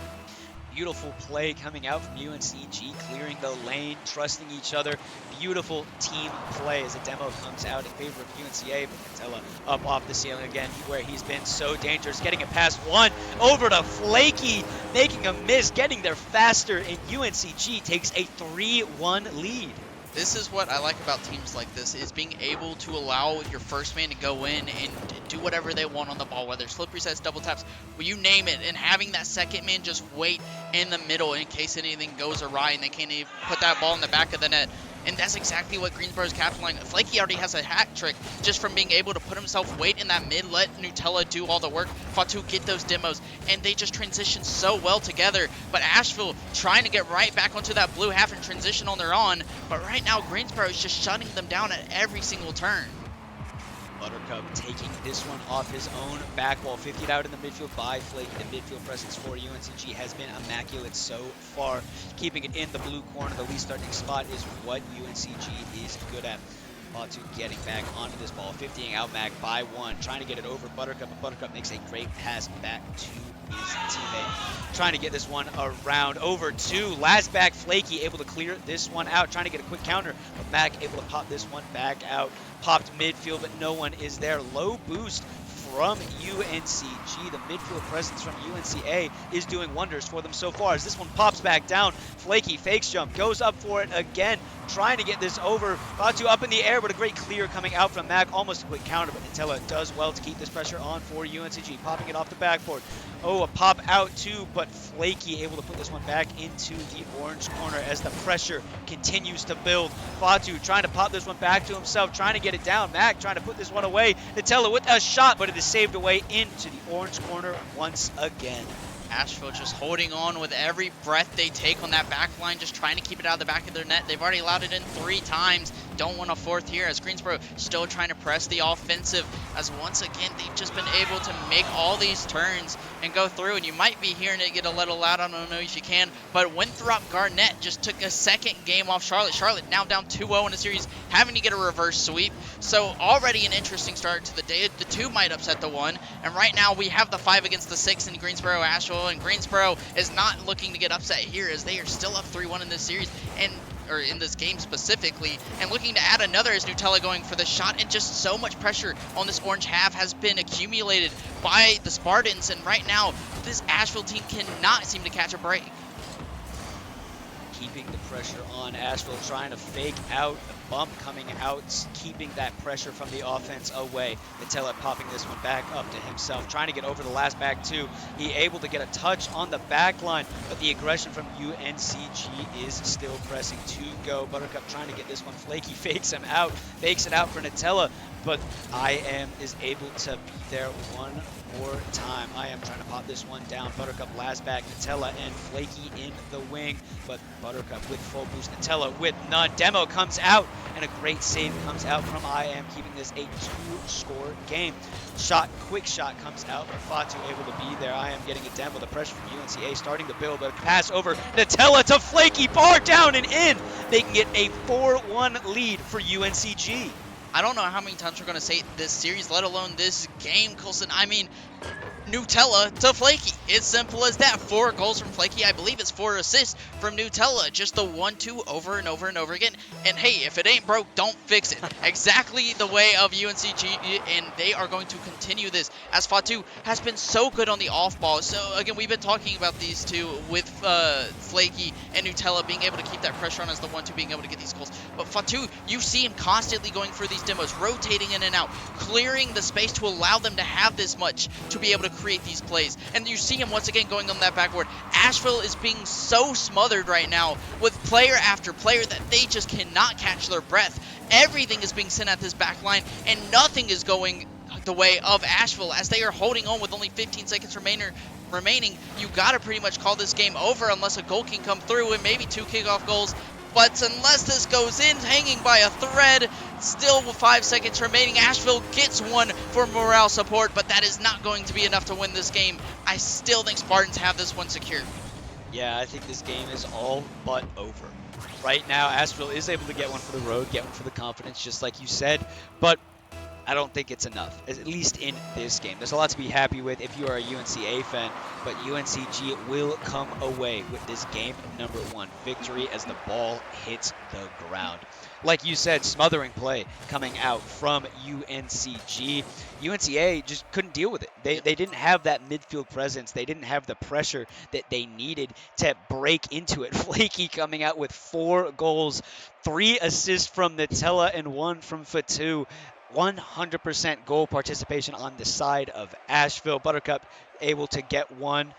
Beautiful play coming out from UNCG, clearing the lane, trusting each other. Beautiful team play as a demo comes out in favor of UNCA, but Nutella up off the ceiling again, where he's been so dangerous, getting it past one, over to Flaky, making a miss, getting there faster, and UNCG takes a 3-1 lead. This is what I like about teams like this, is being able to allow your first man to go in and do whatever they want on the ball, whether it's flip resets, double taps, you name it, and having that second man just wait in the middle in case anything goes awry and they can't even put that ball in the back of the net. And that's exactly what Greensboro's capitalizing. Flaky already has a hat trick just from being able to put himself wait in that mid, let Nutella do all the work, Fatu get those demos, and they just transition so well together. But Asheville trying to get right back onto that blue half and transition on their own, but right now Greensboro is just shutting them down at every single turn. Buttercup taking this one off his own back wall, 50 out in the midfield by Flaky. The midfield presence for UNCG has been immaculate so far. Keeping it in the blue corner, the lead starting spot is what UNCG is good at. Fatu getting back onto this ball, 50ing out Mac by one, trying to get it over Buttercup, but Buttercup makes a great pass back to his teammate. Trying to get this one around over to last back Flaky, able to clear this one out, trying to get a quick counter, but Mac able to pop this one back out. Popped midfield, but no one is there. Low boost from UNCG. The midfield presence from UNCA is doing wonders for them so far. As this one pops back down, Flaky fakes jump, goes up for it again, trying to get this over. Fatu up in the air, but a great clear coming out from Mac. Almost a quick counter, but Nutella does well to keep this pressure on for UNCG. Popping it off the backboard. Oh, a pop out too, but Flaky able to put this one back into the orange corner as the pressure continues to build. Fatu trying to pop this one back to himself, trying to get it down. Mac trying to put this one away. Nutella with a shot, but it is saved away into the orange corner once again. Asheville just holding on with every breath they take on that back line, just trying to keep it out of the back of their net. They've already allowed it in 3 times. Don't want a fourth here, as Greensboro still trying to press the offensive, as once again they've just been able to make all these turns and go through. And you might be hearing it get a little loud, I don't know if you can, but Winthrop Garnett just took a second game off Charlotte. Charlotte now down 2-0 in the series, having to get a reverse sweep. So already an interesting start to the day. The 2 might upset the 1, and right now we have the 5 against the 6 in Greensboro Asheville, and Greensboro is not looking to get upset here, as they are still up 3-1 in this series, or in this game specifically, and looking to add another as Nutella going for the shot. And just so much pressure on this orange half has been accumulated by the Spartans, and right now this Asheville team cannot seem to catch a break. Keeping the pressure on Asheville, trying to fake out the bump coming out, keeping that pressure from the offense away. Nutella popping this one back up to himself, trying to get over the last back too. He able to get a touch on the back line, but the aggression from UNCG is still pressing to go. Buttercup trying to get this one. Flaky fakes him out, fakes it out for Nutella, but IM is able to be there one more time. I am trying to pop this one down. Buttercup last back, Nutella and Flaky in the wing, but Buttercup with full boost, Nutella with none. Demo comes out, and a great save comes out from I Am, keeping this a 2-score game. Quick shot comes out, but Fatu able to be there. I Am getting a demo. The pressure from UNCA starting to build, but pass over Nutella to Flaky, bar down and in, making it a 4-1 lead for UNCG. I don't know how many times we're going to say this series, let alone this game, Colson. I mean, Nutella to Flaky. It's simple as that. 4 goals from Flaky. I believe it's 4 assists from Nutella. Just the 1-2 over and over and over again. And hey, if it ain't broke, don't fix it. Exactly the way of UNCG, and they are going to continue this as Fatu has been so good on the off ball. So again, we've been talking about these two with Flaky and Nutella being able to keep that pressure on as the 1-2 being able to get these goals. But Fatu, you see him constantly going for these demos, rotating in and out, clearing the space to allow them to have this much to be able to create these plays. And you see him once again going on that backboard. Asheville is being so smothered right now with player after player that they just cannot catch their breath. Everything is being sent at this back line, and nothing is going the way of Asheville as they are holding on with only 15 seconds remaining. You got to pretty much call this game over unless a goal can come through and maybe 2 kickoff goals. But unless this goes in, hanging by a thread, still with 5 seconds remaining, Asheville gets one for morale support, but that is not going to be enough to win this game. I still think Spartans have this one secured. Yeah, I think this game is all but over. Right now, Asheville is able to get one for the road, get one for the confidence, just like you said, but I don't think it's enough, at least in this game. There's a lot to be happy with if you are a UNCA fan, but UNCG will come away with this game number 1 victory as the ball hits the ground. Like you said, smothering play coming out from UNCG. UNCA just couldn't deal with it. They didn't have that midfield presence. They didn't have the pressure that they needed to break into it. Flaky coming out with 4 goals, 3 assists from Nutella and 1 from Fatu. 100% goal participation on the side of Asheville. Buttercup able to get one.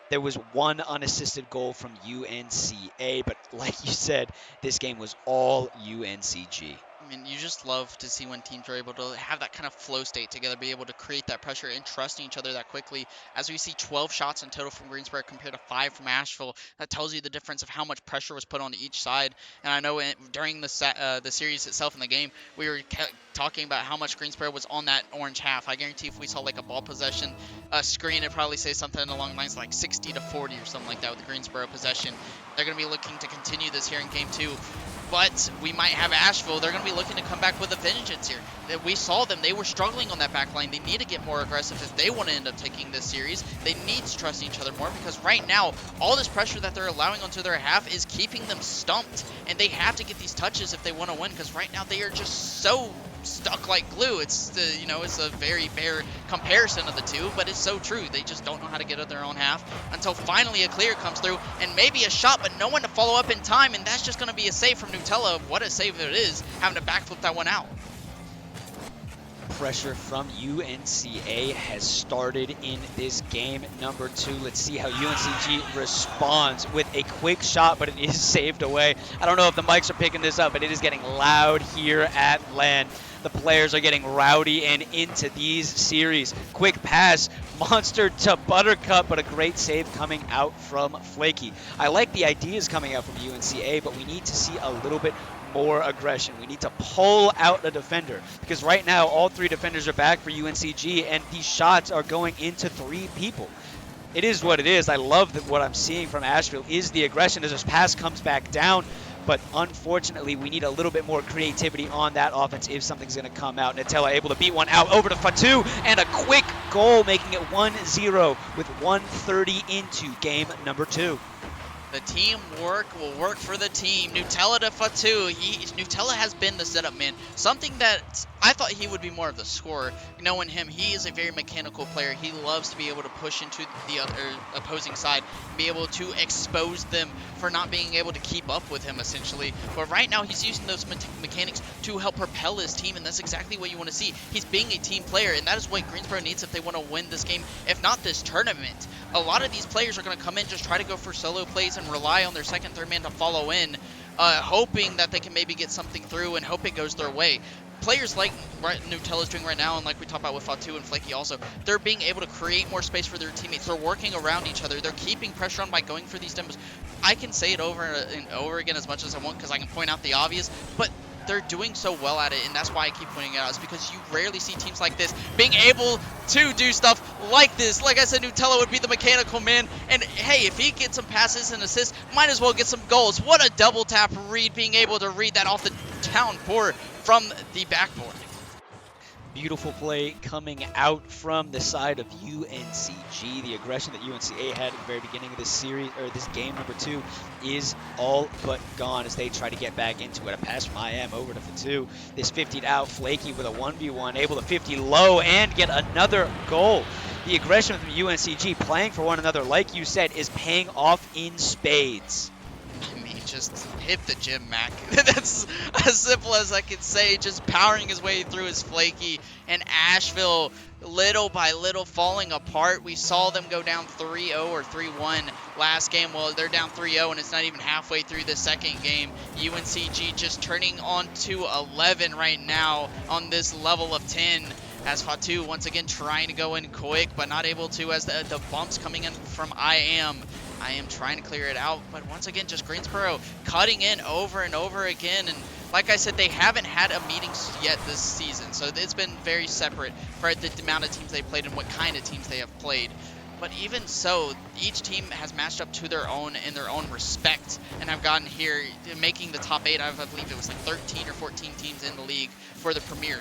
There was 1 unassisted goal from UNCA, but like you said, this game was all UNCG. I mean, you just love to see when teams are able to have that kind of flow state together, be able to create that pressure and trusting each other that quickly. As we see 12 shots in total from Greensboro compared to 5 from Asheville, that tells you the difference of how much pressure was put on each side. And I know during the series itself in the game, we were talking about how much Greensboro was on that orange half. I guarantee if we saw like a ball possession screen, it'd probably say something along the lines like 60 to 40 or something like that with the Greensboro possession. They're going to be looking to continue this here in game 2. But we might have Asheville. They're going to be looking to come back with a vengeance here. We saw them. They were struggling on that back line. They need to get more aggressive if they want to end up taking this series. They need to trust each other more because right now, all this pressure that they're allowing onto their half is keeping them stumped. And they have to get these touches if they want to win because right now they are just so stuck like glue. It's a very fair comparison of the two, but it's so true. They just don't know how to get at their own half until finally a clear comes through and maybe a shot, but no one to follow up in time, and that's just going to be a save from Nutella. What a save it is, having to backflip that one out. Pressure from UNCA has started in this game number 2. Let's see how UNCG responds with a quick shot, but it is saved away. I don't know if the mics are picking this up, but it is getting loud here at LAN. The players are getting rowdy and into these series. Quick pass, monster to Buttercup, but a great save coming out from Flaky. I like the ideas coming out from UNCA, but we need to see a little bit more aggression. We need to pull out a defender because right now all 3 defenders are back for UNCG and these shots are going into 3 people. It is what it is. I love that what I'm seeing from Asheville is the aggression as this pass comes back down. But unfortunately, we need a little bit more creativity on that offense if something's going to come out. Nutella able to beat one out over to Fatu, and a quick goal, making it 1-0 with 1:30 into game number 2. The teamwork will work for the team. Nutella to Fatu. Nutella has been the setup man. Something that I thought he would be more of the scorer. Knowing him, he is a very mechanical player. He loves to be able to push into the other opposing side, be able to expose them for not being able to keep up with him, essentially. But right now, he's using those mechanics to help propel his team, and that's exactly what you want to see. He's being a team player, and that is what Greensboro needs if they want to win this game, if not this tournament. A lot of these players are going to come in, just try to go for solo plays and rely on their second, third man to follow in, hoping that they can maybe get something through and hope it goes their way. players like Nutella's doing right now, and like we talked about with Fatu and Flaky also, they're being able to create more space for their teammates. They're working around each other. They're keeping pressure on by going for these demos. I can say it over and over again as much as I want because I can point out the obvious, but they're doing so well at it, and that's why I keep pointing it out, is because you rarely see teams like this being able to do stuff like this. Like I said, Nutella would be the mechanical man, and hey, if he gets some passes and assists, might as well get some goals. What a double tap read, being able to read that off the downpour from the backboard. Beautiful play coming out from the side of UNCG. The aggression that UNCA had at the very beginning of this series, or this game number 2, is all but gone as they try to get back into it. A pass from IM over to Fatu. This 50'd out, Flaky with a 1v1, able to 50 low and get another goal. The aggression from UNCG playing for one another, like you said, is paying off in spades. I mean, just hit the gym, Mac. That's as simple as I can say. Just powering his way through his Flaky, and Asheville, little by little, falling apart. We saw them go down 3-0 or 3-1 last game. Well, they're down 3-0, and it's not even halfway through the second game. UNCG just turning on to 11 right now on this level of 10. As Fatu once again trying to go in quick, but not able to, as the bumps coming in from IAM trying to clear it out, but once again, just Greensboro cutting in over and over again. And like I said, they haven't had a meeting yet this season, so it's been very separate for the amount of teams they played and what kind of teams they have played. But even so, each team has matched up to their own in their own respect, and have gotten here, making the top 8. I believe it was like 13 or 14 teams in the league for the Premier.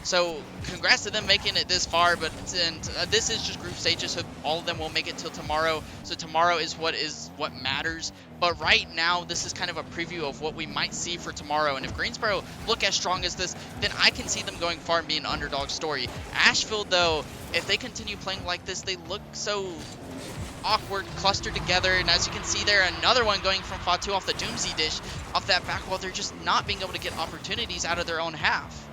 So congrats to them making it this far, but this is just group stages, so all of them will make it till tomorrow. So tomorrow is what matters. But right now, this is kind of a preview of what we might see for tomorrow. And if Greensboro look as strong as this, then I can see them going far and being an underdog story. Asheville, though, if they continue playing like this, they look so awkward, clustered together. And as you can see there, another one going from Fatu off the Doomsy dish, off that back wall. They're just not being able to get opportunities out of their own half.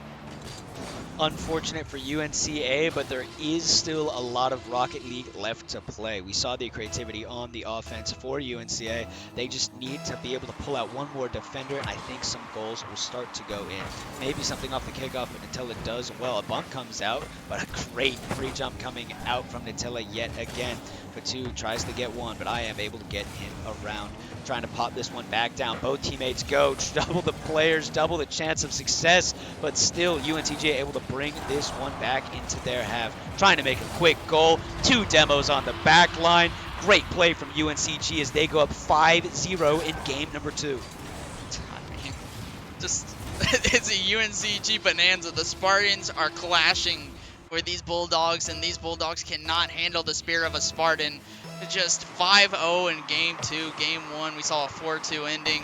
Unfortunate for UNCA, but there is still a lot of Rocket League left to play. We saw the creativity on the offense for UNCA. They just need to be able to pull out one more defender, and I think some goals will start to go in. Maybe something off the kickoff until it does well. A bump comes out, but a great free jump coming out from Nutella yet again. Fatu tries to get one, but I am able to get him around. Trying to pop this one back down. Both teammates go. Double the players, double the chance of success, but still UNCG able to bring this one back into their half. Trying to make a quick goal. 2 demos on the back line. Great play from UNCG as they go up 5-0 in game number 2. I mean, just it's a UNCG bonanza. The Spartans are clashing with these Bulldogs, and these Bulldogs cannot handle the spear of a Spartan. Just 5-0 in game 2. Game 1, we saw a 4-2 ending.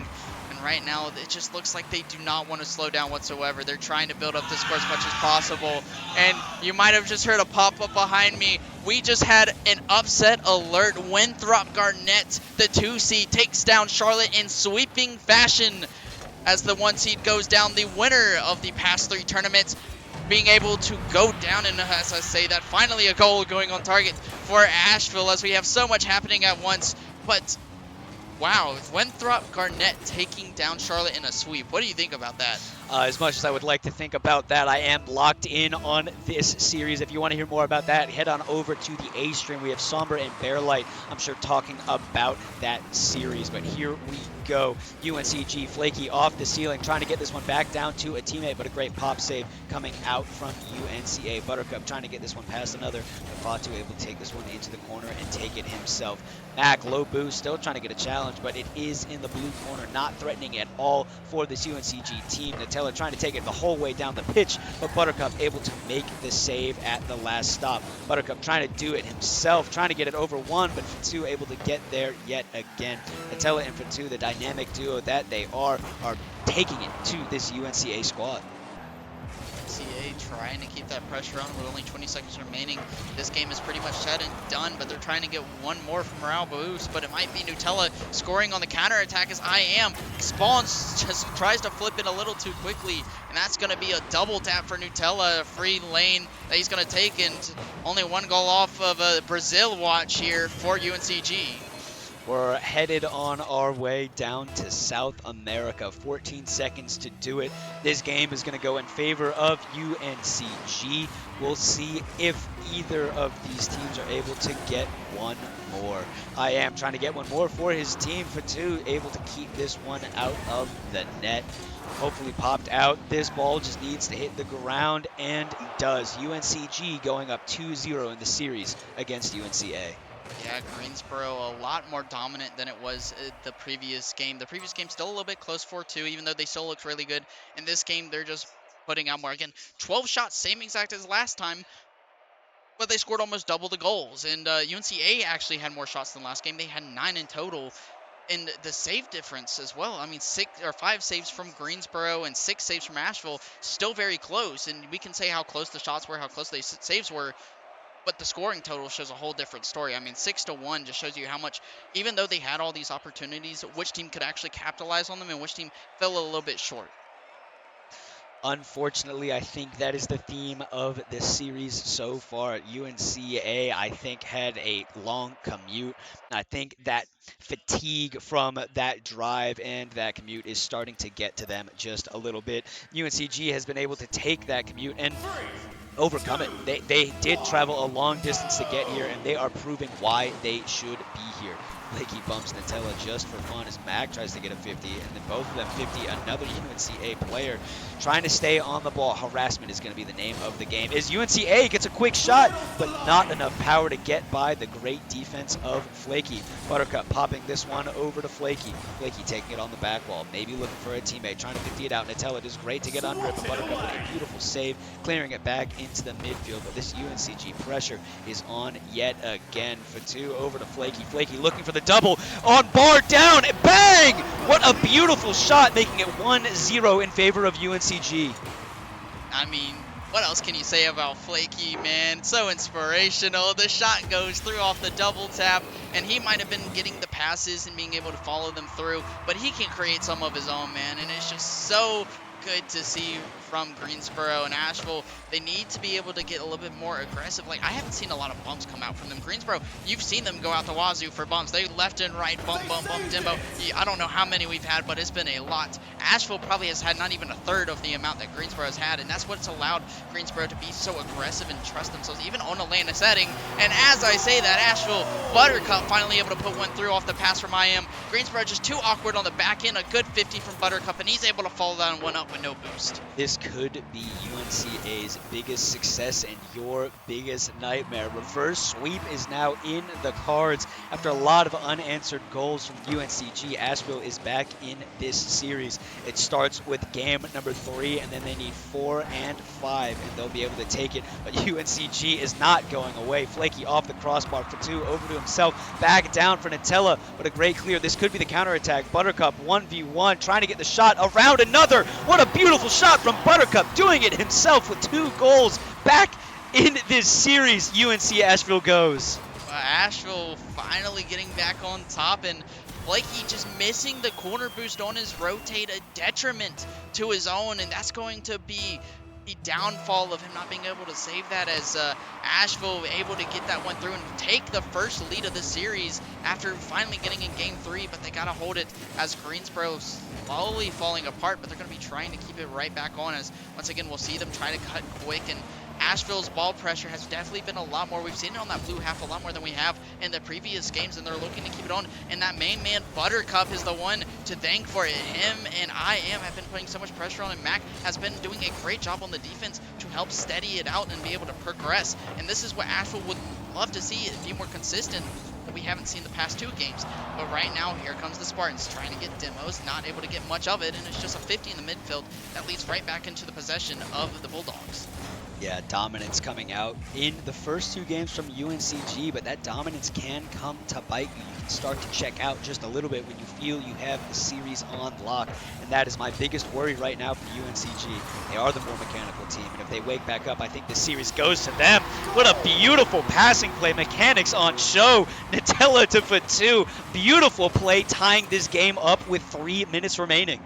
And right now, it just looks like they do not want to slow down whatsoever. They're trying to build up the score as much as possible. And you might have just heard a pop-up behind me. We just had an upset alert. Winthrop Garnett, the 2 seed, takes down Charlotte in sweeping fashion as the 1 seed goes down. The winner of the past 3 tournaments, being able to go down, and as I say that, finally a goal going on target for Asheville, as we have so much happening at once. But wow, Winthrop Garnett taking down Charlotte in a sweep. What do you think about that? As much as I would like to think about that, I am locked in on this series. If you want to hear more about that, head on over to the A stream. We have Sombra and Bearlight, I'm sure, talking about that series. But here we go. UNCG, Flaky off the ceiling, trying to get this one back down to a teammate, but a great pop save coming out from UNCA. Buttercup trying to get this one past another, but Fatu able to take this one into the corner and take it himself. Mac, low boost, still trying to get a challenge, but it is in the blue corner, not threatening at all for this UNCG team. Nutella trying to take it the whole way down the pitch, but Buttercup able to make the save at the last stop. Buttercup trying to do it himself, trying to get it over one, but Fatu able to get there yet again. Nutella and Fatu, the dynamic duo that they are taking it to this UNCA squad. UNCA trying to keep that pressure on with only 20 seconds remaining. This game is pretty much said and done, but they're trying to get one more from morale boost, but it might be Nutella scoring on the counterattack as IAM spawns, just tries to flip it a little too quickly, and that's going to be a double tap for Nutella, a free lane that he's going to take, and only 1 goal off of a Brazil watch here for UNCG. We're headed on our way down to South America. 14 seconds to do it. This game is going to go in favor of UNCG. We'll see if either of these teams are able to get one more. I am trying to get one more for his team. Fatu able to keep this one out of the net. Hopefully popped out. This ball just needs to hit the ground, and does. UNCG going up 2-0 in the series against UNCA. Yeah, Greensboro a lot more dominant than it was the previous game. The previous game still a little bit close 4-2, even though they still looked really good. In this game, they're just putting out more. Again, 12 shots, same exact as last time, but they scored almost double the goals. And UNCA actually had more shots than last game. They had 9 in total. And the save difference as well. I mean, 5 saves from Greensboro and 6 saves from Asheville, still very close. And we can say how close the shots were, how close the saves were, but the scoring total shows a whole different story. I mean, 6-1 just shows you how much, even though they had all these opportunities, which team could actually capitalize on them and which team fell a little bit short. Unfortunately, I think that is the theme of this series so far. UNCA, I think, had a long commute. I think that fatigue from that drive and that commute is starting to get to them just a little bit. UNCG has been able to take that commute and overcome it. They did travel a long distance to get here, and they are proving why they should be here. Blakey bumps Nutella just for fun as Mac tries to get a 50, and then both of them 50. Another UNCA player trying to stay on the ball. Harassment is going to be the name of the game. As UNCA gets a quick shot, but not enough power to get by the great defense of Flaky. Buttercup popping this one over to Flaky. Flaky taking it on the back wall, maybe looking for a teammate, trying to 50 it out. Nutella does great to get under it, but Buttercup with a beautiful save, clearing it back into the midfield. But this UNCG pressure is on yet again. Fatu over to Flaky. Flaky looking for the double on bar down. Bang! What a beautiful shot, making it 1-0 in favor of UNCG. I mean, what else can you say about Flaky, man? So inspirational. The shot goes through off the double tap, and he might have been getting the passes and being able to follow them through, but he can create some of his own, man, and it's just so good to see from Greensboro and Asheville. They need to be able to get a little bit more aggressive. Like, I haven't seen a lot of bumps come out from them. Greensboro, you've seen them go out to wazoo for bumps. They left and right, bump, Dimbo. I don't know how many we've had, but it's been a lot. Asheville probably has had not even a third of the amount that Greensboro has had, and that's what's allowed Greensboro to be so aggressive and trust themselves, even on a lane setting. And as I say that, Asheville, Buttercup finally able to put one through off the pass from IM. Greensboro just too awkward on the back end. A good 50 from Buttercup, and he's able to follow that one up with no boost. This could be UNCA's biggest success and your biggest nightmare. Reverse sweep is now in the cards after a lot of unanswered goals from UNCG. Asheville is back in this series. It starts with game number 3, and then they need 4 and 5, and they'll be able to take it. But UNCG is not going away. Flaky off the crossbar for 2, over to himself, back down for Nutella, but a great clear. This could be the counterattack. Buttercup 1v1, trying to get the shot around another. What a beautiful shot from Buttercup, doing it himself with 2 goals back in this series. UNC Asheville goes. Asheville finally getting back on top, and Blakey just missing the corner boost on his rotate, a detriment to his own, and that's going to be the downfall of him not being able to save that, as Asheville able to get that one through and take the first lead of the series after finally getting in game 3, but they got to hold it as Greensboro slowly falling apart, but they're going to be trying to keep it right back on, as once again we'll see them try to cut quick, and Asheville's ball pressure has definitely been a lot more. We've seen it on that blue half a lot more than we have in the previous games, and they're looking to keep it on. And that main man, Buttercup, is the one to thank for it. Him and IM have been putting so much pressure on, and Mac has been doing a great job on the defense to help steady it out and be able to progress. And this is what Asheville would love to see, it be more consistent, that we haven't seen the past 2 games. But right now, here comes the Spartans trying to get demos, not able to get much of it, and it's just a 50 in the midfield that leads right back into the possession of the Bulldogs. Yeah, dominance coming out in the first 2 games from UNCG, but that dominance can come to bite you. You can start to check out just a little bit when you feel you have the series on lock, and that is my biggest worry right now for UNCG. They are the more mechanical team, and if they wake back up, I think the series goes to them. What a beautiful passing play. Mechanics on show. Nutella to Fatu. Beautiful play, tying this game up with 3 minutes remaining.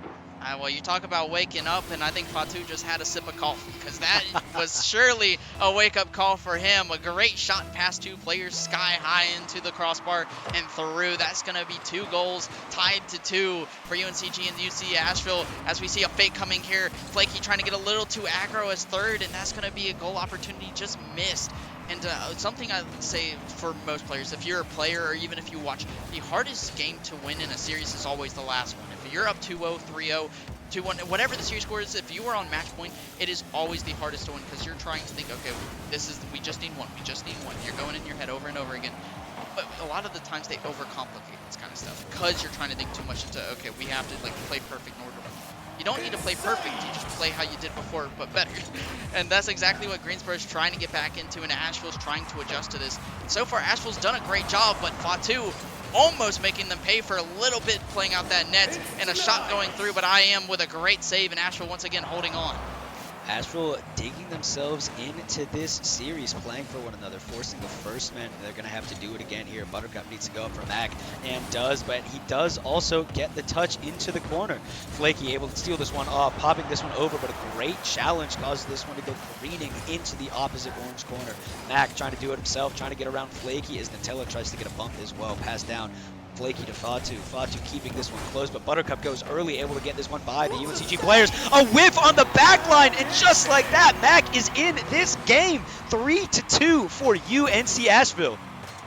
Well, you talk about waking up, and I think Fatu just had a sip of coffee, because that was surely a wake-up call for him. A great shot past 2 players, sky high into the crossbar and through. That's going to be 2 goals, tied to 2 for UNCG and UC Asheville. As we see a fake coming here, Flaky trying to get a little too aggro as third, and that's going to be a goal opportunity just missed. And something I would say for most players, if you're a player or even if you watch, the hardest game to win in a series is always the last one. If you're up 2-0, 3-0, 2-1, whatever the series score is, if you are on match point, it is always the hardest to win because you're trying to think, okay, we just need one, we just need one. You're going in your head over and over again. But a lot of the times they overcomplicate this kind of stuff because you're trying to think too much into, okay, we have to like play perfect in order to win. You don't need to play perfect, you just play how you did before, but better. And that's exactly what Greensboro is trying to get back into, and Asheville's trying to adjust to this. So far, Asheville's done a great job, but Fatu almost making them pay for a little bit playing out that net, and a shot going through, but I am with a great save, and Asheville once again holding on. Asheville digging themselves into this series, playing for one another, forcing the first man. They're going to have to do it again here. Buttercup needs to go up for Mac, and does, but he does also get the touch into the corner. Flaky able to steal this one off, popping this one over, but a great challenge causes this one to go careening into the opposite orange corner. Mac trying to do it himself, trying to get around Flaky as Nutella tries to get a bump as well. Pass down. Flaky to Fatu. Fatu keeping this one close, but Buttercup goes early, able to get this one by the UNCG players. A whiff on the back line, and just like that, Mac is in this game. 3-2 for UNC Asheville.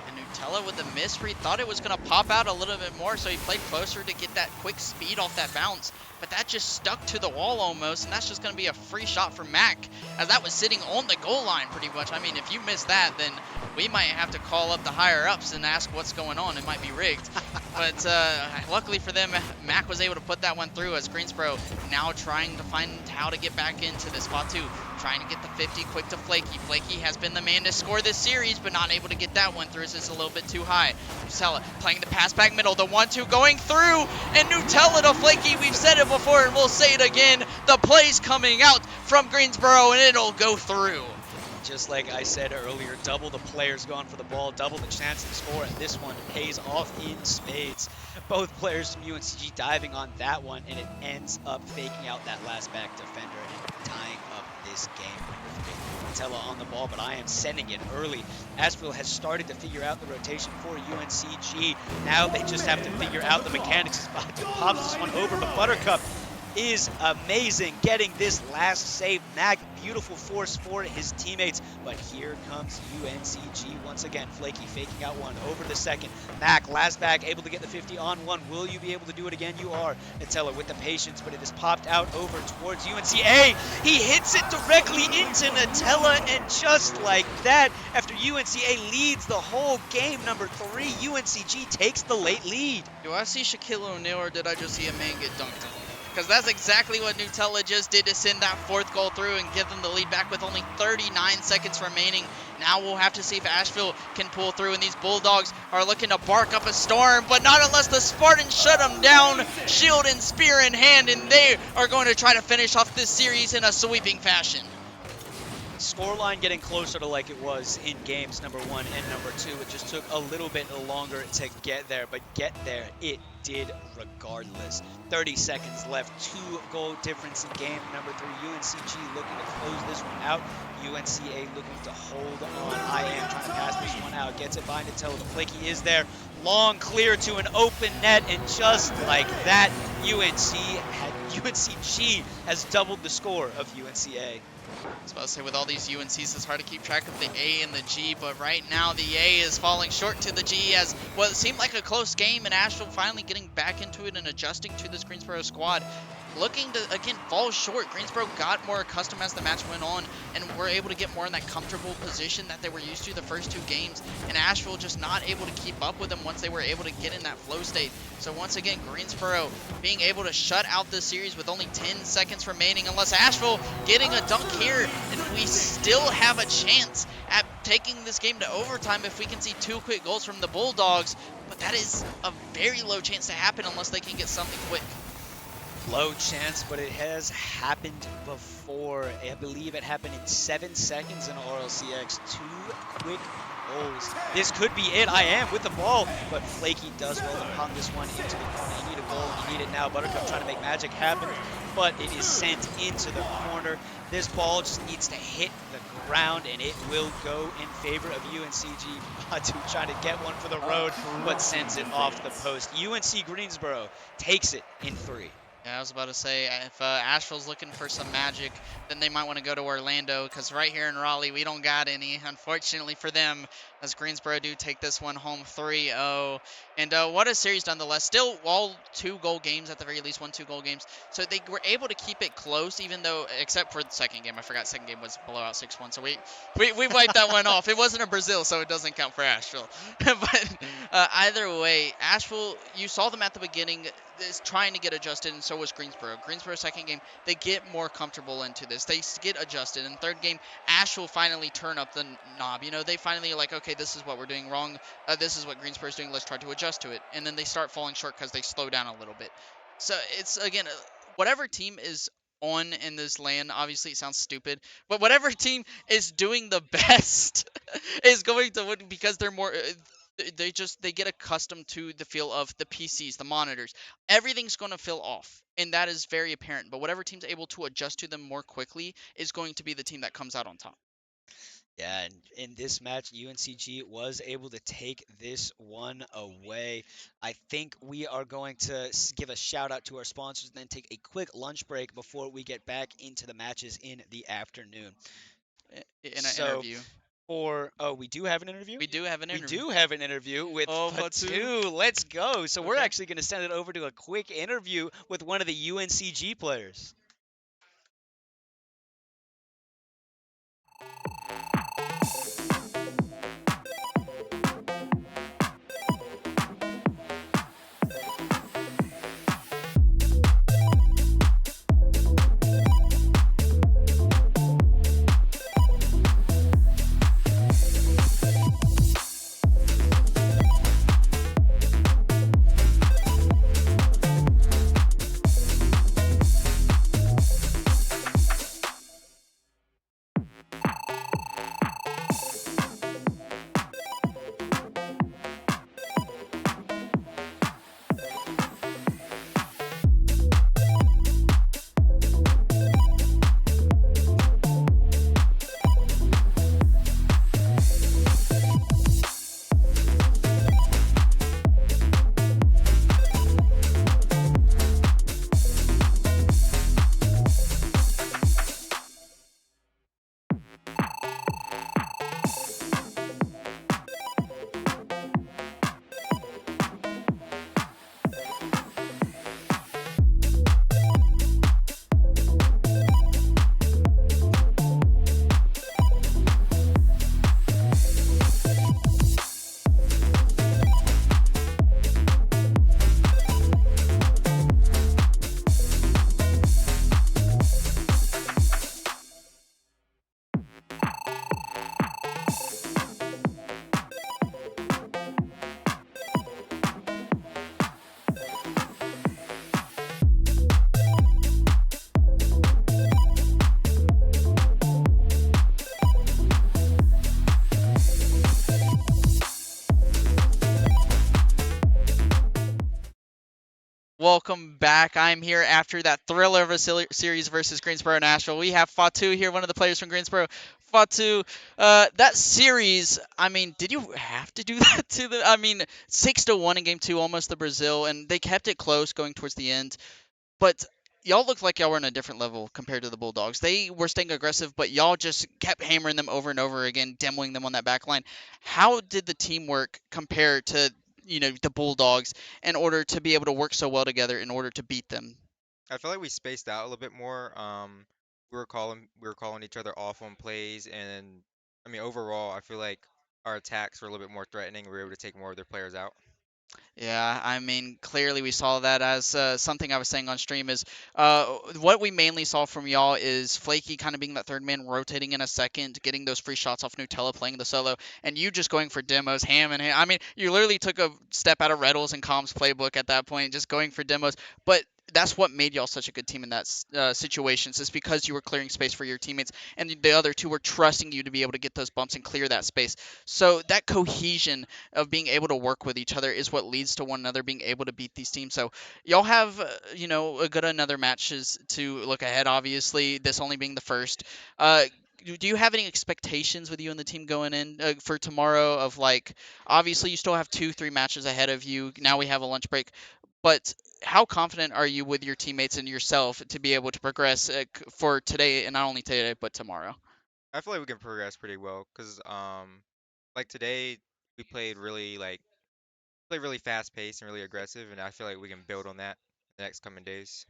And Nutella with the misread, thought it was going to pop out a little bit more, so he played closer to get that quick speed off that bounce. But that just stuck to the wall almost, and that's just going to be a free shot for Mac, as that was sitting on the goal line pretty much. I mean, if you miss that, then we might have to call up the higher-ups and ask what's going on. It might be rigged. But luckily for them, Mac was able to put that one through, as Greensboro now trying to find how to get back into this. Fatu trying to get the 50 quick to Flaky. Flaky has been the man to score this series, but not able to get that one through as it's a little bit too high. Nutella playing the pass back middle, the 1-2 going through, and Nutella to Flaky. We've said it before and we'll say it again. The play's coming out from Greensboro and it'll go through. Just like I said earlier, double the players going for the ball, double the chance to score, and this one pays off in spades. Both players from UNCG diving on that one, and it ends up faking out that last back defender and tying up this game. Nutella on the ball, but I am sending it early. Asheville has started to figure out the rotation for UNCG. Now they just have to figure out the mechanics. Pops this one over, but Buttercup is amazing getting this last save. Mac, beautiful force for his teammates, but here comes UNCG once again. Flaky faking out one over the second. Mac, last back, able to get the 50 on one. Will you be able to do it again? You are. Nutella with the patience, but it is popped out over towards UNCA. He hits it directly into Nutella, and just like that, after UNCA leads the whole game, number 3, UNCG takes the late lead. Do I see Shaquille O'Neal, or did I just see a man get dunked on? Because that's exactly what Nutella just did to send that 4th goal through and give them the lead back with only 39 seconds remaining. Now we'll have to see if Asheville can pull through, and these Bulldogs are looking to bark up a storm, but not unless the Spartans shut them down, shield and spear in hand, and they are going to try to finish off this series in a sweeping fashion. Scoreline getting closer to like it was in games number 1 and number 2. It just took a little bit longer to get there, but get there it did regardless. 30 seconds left, 2-goal difference in game number 3. UNCG looking to close this one out. UNCA looking to hold on. I am trying to pass this one out. Gets it by Nutella. The Flaky is there. Long clear to an open net, and just like that, UNCG has doubled the score of UNCA. I was about to say, with all these UNCs, it's hard to keep track of the A and the G, but right now the A is falling short to the G, as what seemed like a close game, and Asheville finally getting back into it and adjusting to this Greensboro squad. Looking to, again, fall short. Greensboro got more accustomed as the match went on and were able to get more in that comfortable position that they were used to the first 2 games, and Asheville just not able to keep up with them once they were able to get in that flow state. So once again, Greensboro being able to shut out this series with only 10 seconds remaining, unless Asheville getting a dunk here, and we still have a chance at taking this game to overtime if we can see 2 quick goals from the Bulldogs, but that is a very low chance to happen unless they can get something quick. Low chance, but it has happened before. I believe it happened in 7 seconds in RLCX. 2 quick Oles. This could be it. I am with the ball, but Flaky does well to pump this one into the corner. You need a goal, and you need it now. Buttercup trying to make magic happen, but it is sent into the corner. This ball just needs to hit the ground, and it will go in favor of UNCG. Batu trying to get one for the road, but sends it off the post. UNC Greensboro takes it in 3. Yeah, I was about to say, if Asheville's looking for some magic, then they might want to go to Orlando, because right here in Raleigh, we don't got any, unfortunately for them, as Greensboro do take this one home 3-0. And what a series nonetheless. Still all 2-goal games at the very least, 1-2-goal games. So they were able to keep it close, even though, except for the second game. I forgot second game was blowout 6-1, so we wiped that one off. It wasn't a Brazil, so it doesn't count for Asheville. But either way, Asheville, you saw them at the beginning, is trying to get adjusted, and so was Greensboro. Greensboro's second game, they get more comfortable into this. They get adjusted. In third game, Asheville finally turn up the knob. You know, they finally are like, okay, this is what we're doing wrong. This is what Greensboro's doing. Let's try to adjust to it. And then they start falling short because they slow down a little bit. So it's, again, whatever team is on in this land, obviously it sounds stupid, but whatever team is doing the best is going to win, because they're more they get accustomed to the feel of the PCs, the monitors. Everything's going to feel off, and that is very apparent. But whatever team's able to adjust to them more quickly is going to be the team that comes out on top. Yeah, and in this match, UNCG was able to take this one away. I think we are going to give a shout out to our sponsors and then take a quick lunch break before we get back into the matches in the afternoon. In an So, interview. we do have an interview? We do have an interview. We do have an interview with Fatu. Let's go. So we're Okay. actually going to send it over to a quick interview with one of the UNCG players. Welcome back. I'm here after that thriller of a series versus Greensboro Nashville. We have Fatu here, one of the players from Greensboro. Fatu, that series, I mean, did you have to do that to the? I mean, 6-1 in game 2, almost the Brazil, and they kept it close going towards the end. But y'all looked like y'all were on a different level compared to the Bulldogs. They were staying aggressive, but y'all just kept hammering them over and over again, demoing them on that back line. How did the teamwork compare to the Bulldogs in order to be able to work so well together in order to beat them? I feel like we spaced out a little bit more. We were calling each other off on plays, and I mean overall, I feel like our attacks were a little bit more threatening. We were able to take more of their players out. Yeah, I mean, clearly we saw that as something I was saying on stream is what we mainly saw from y'all is Flaky kind of being that third man, rotating in a second, getting those free shots off Nutella, playing the solo, and you just going for demos, ham and ham. I mean, you literally took a step out of Reddles and Com's playbook at that point, just going for demos. But that's what made y'all such a good team in that situations, is because you were clearing space for your teammates, and the other two were trusting you to be able to get those bumps and clear that space. So that cohesion of being able to work with each other is what leads to one another being able to beat these teams. So y'all have, a good another matches to look ahead. Obviously, this only being the first. Do you have any expectations with you and the team going in for tomorrow? Of like, obviously you still have 2, 3 matches ahead of you. Now we have a lunch break, but how confident are you with your teammates and yourself to be able to progress for today, and not only today but tomorrow? I feel like we can progress pretty well because like today we played really fast paced and really aggressive, and I feel like we can build on that the next coming days.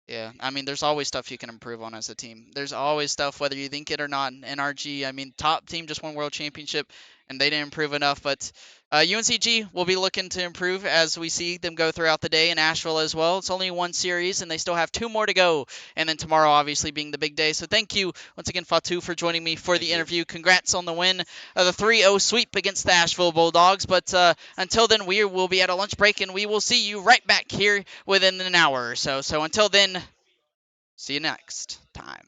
Yeah, I mean, there's always stuff you can improve on as a team. There's always stuff, whether you think it or not. NRG, I mean, top team just won world championship, and they didn't improve enough. But UNCG will be looking to improve as we see them go throughout the day in Asheville as well. It's only one series, and they still have 2 more to go. And then tomorrow, obviously, being the big day. So thank you once again, Fatu, for joining me for Thank the you. interview. Congrats on the win, the 3-0 sweep against the Asheville Bulldogs. But until then, we will be at a lunch break, and we will see you right back here within an hour or so. So until then, see you next time.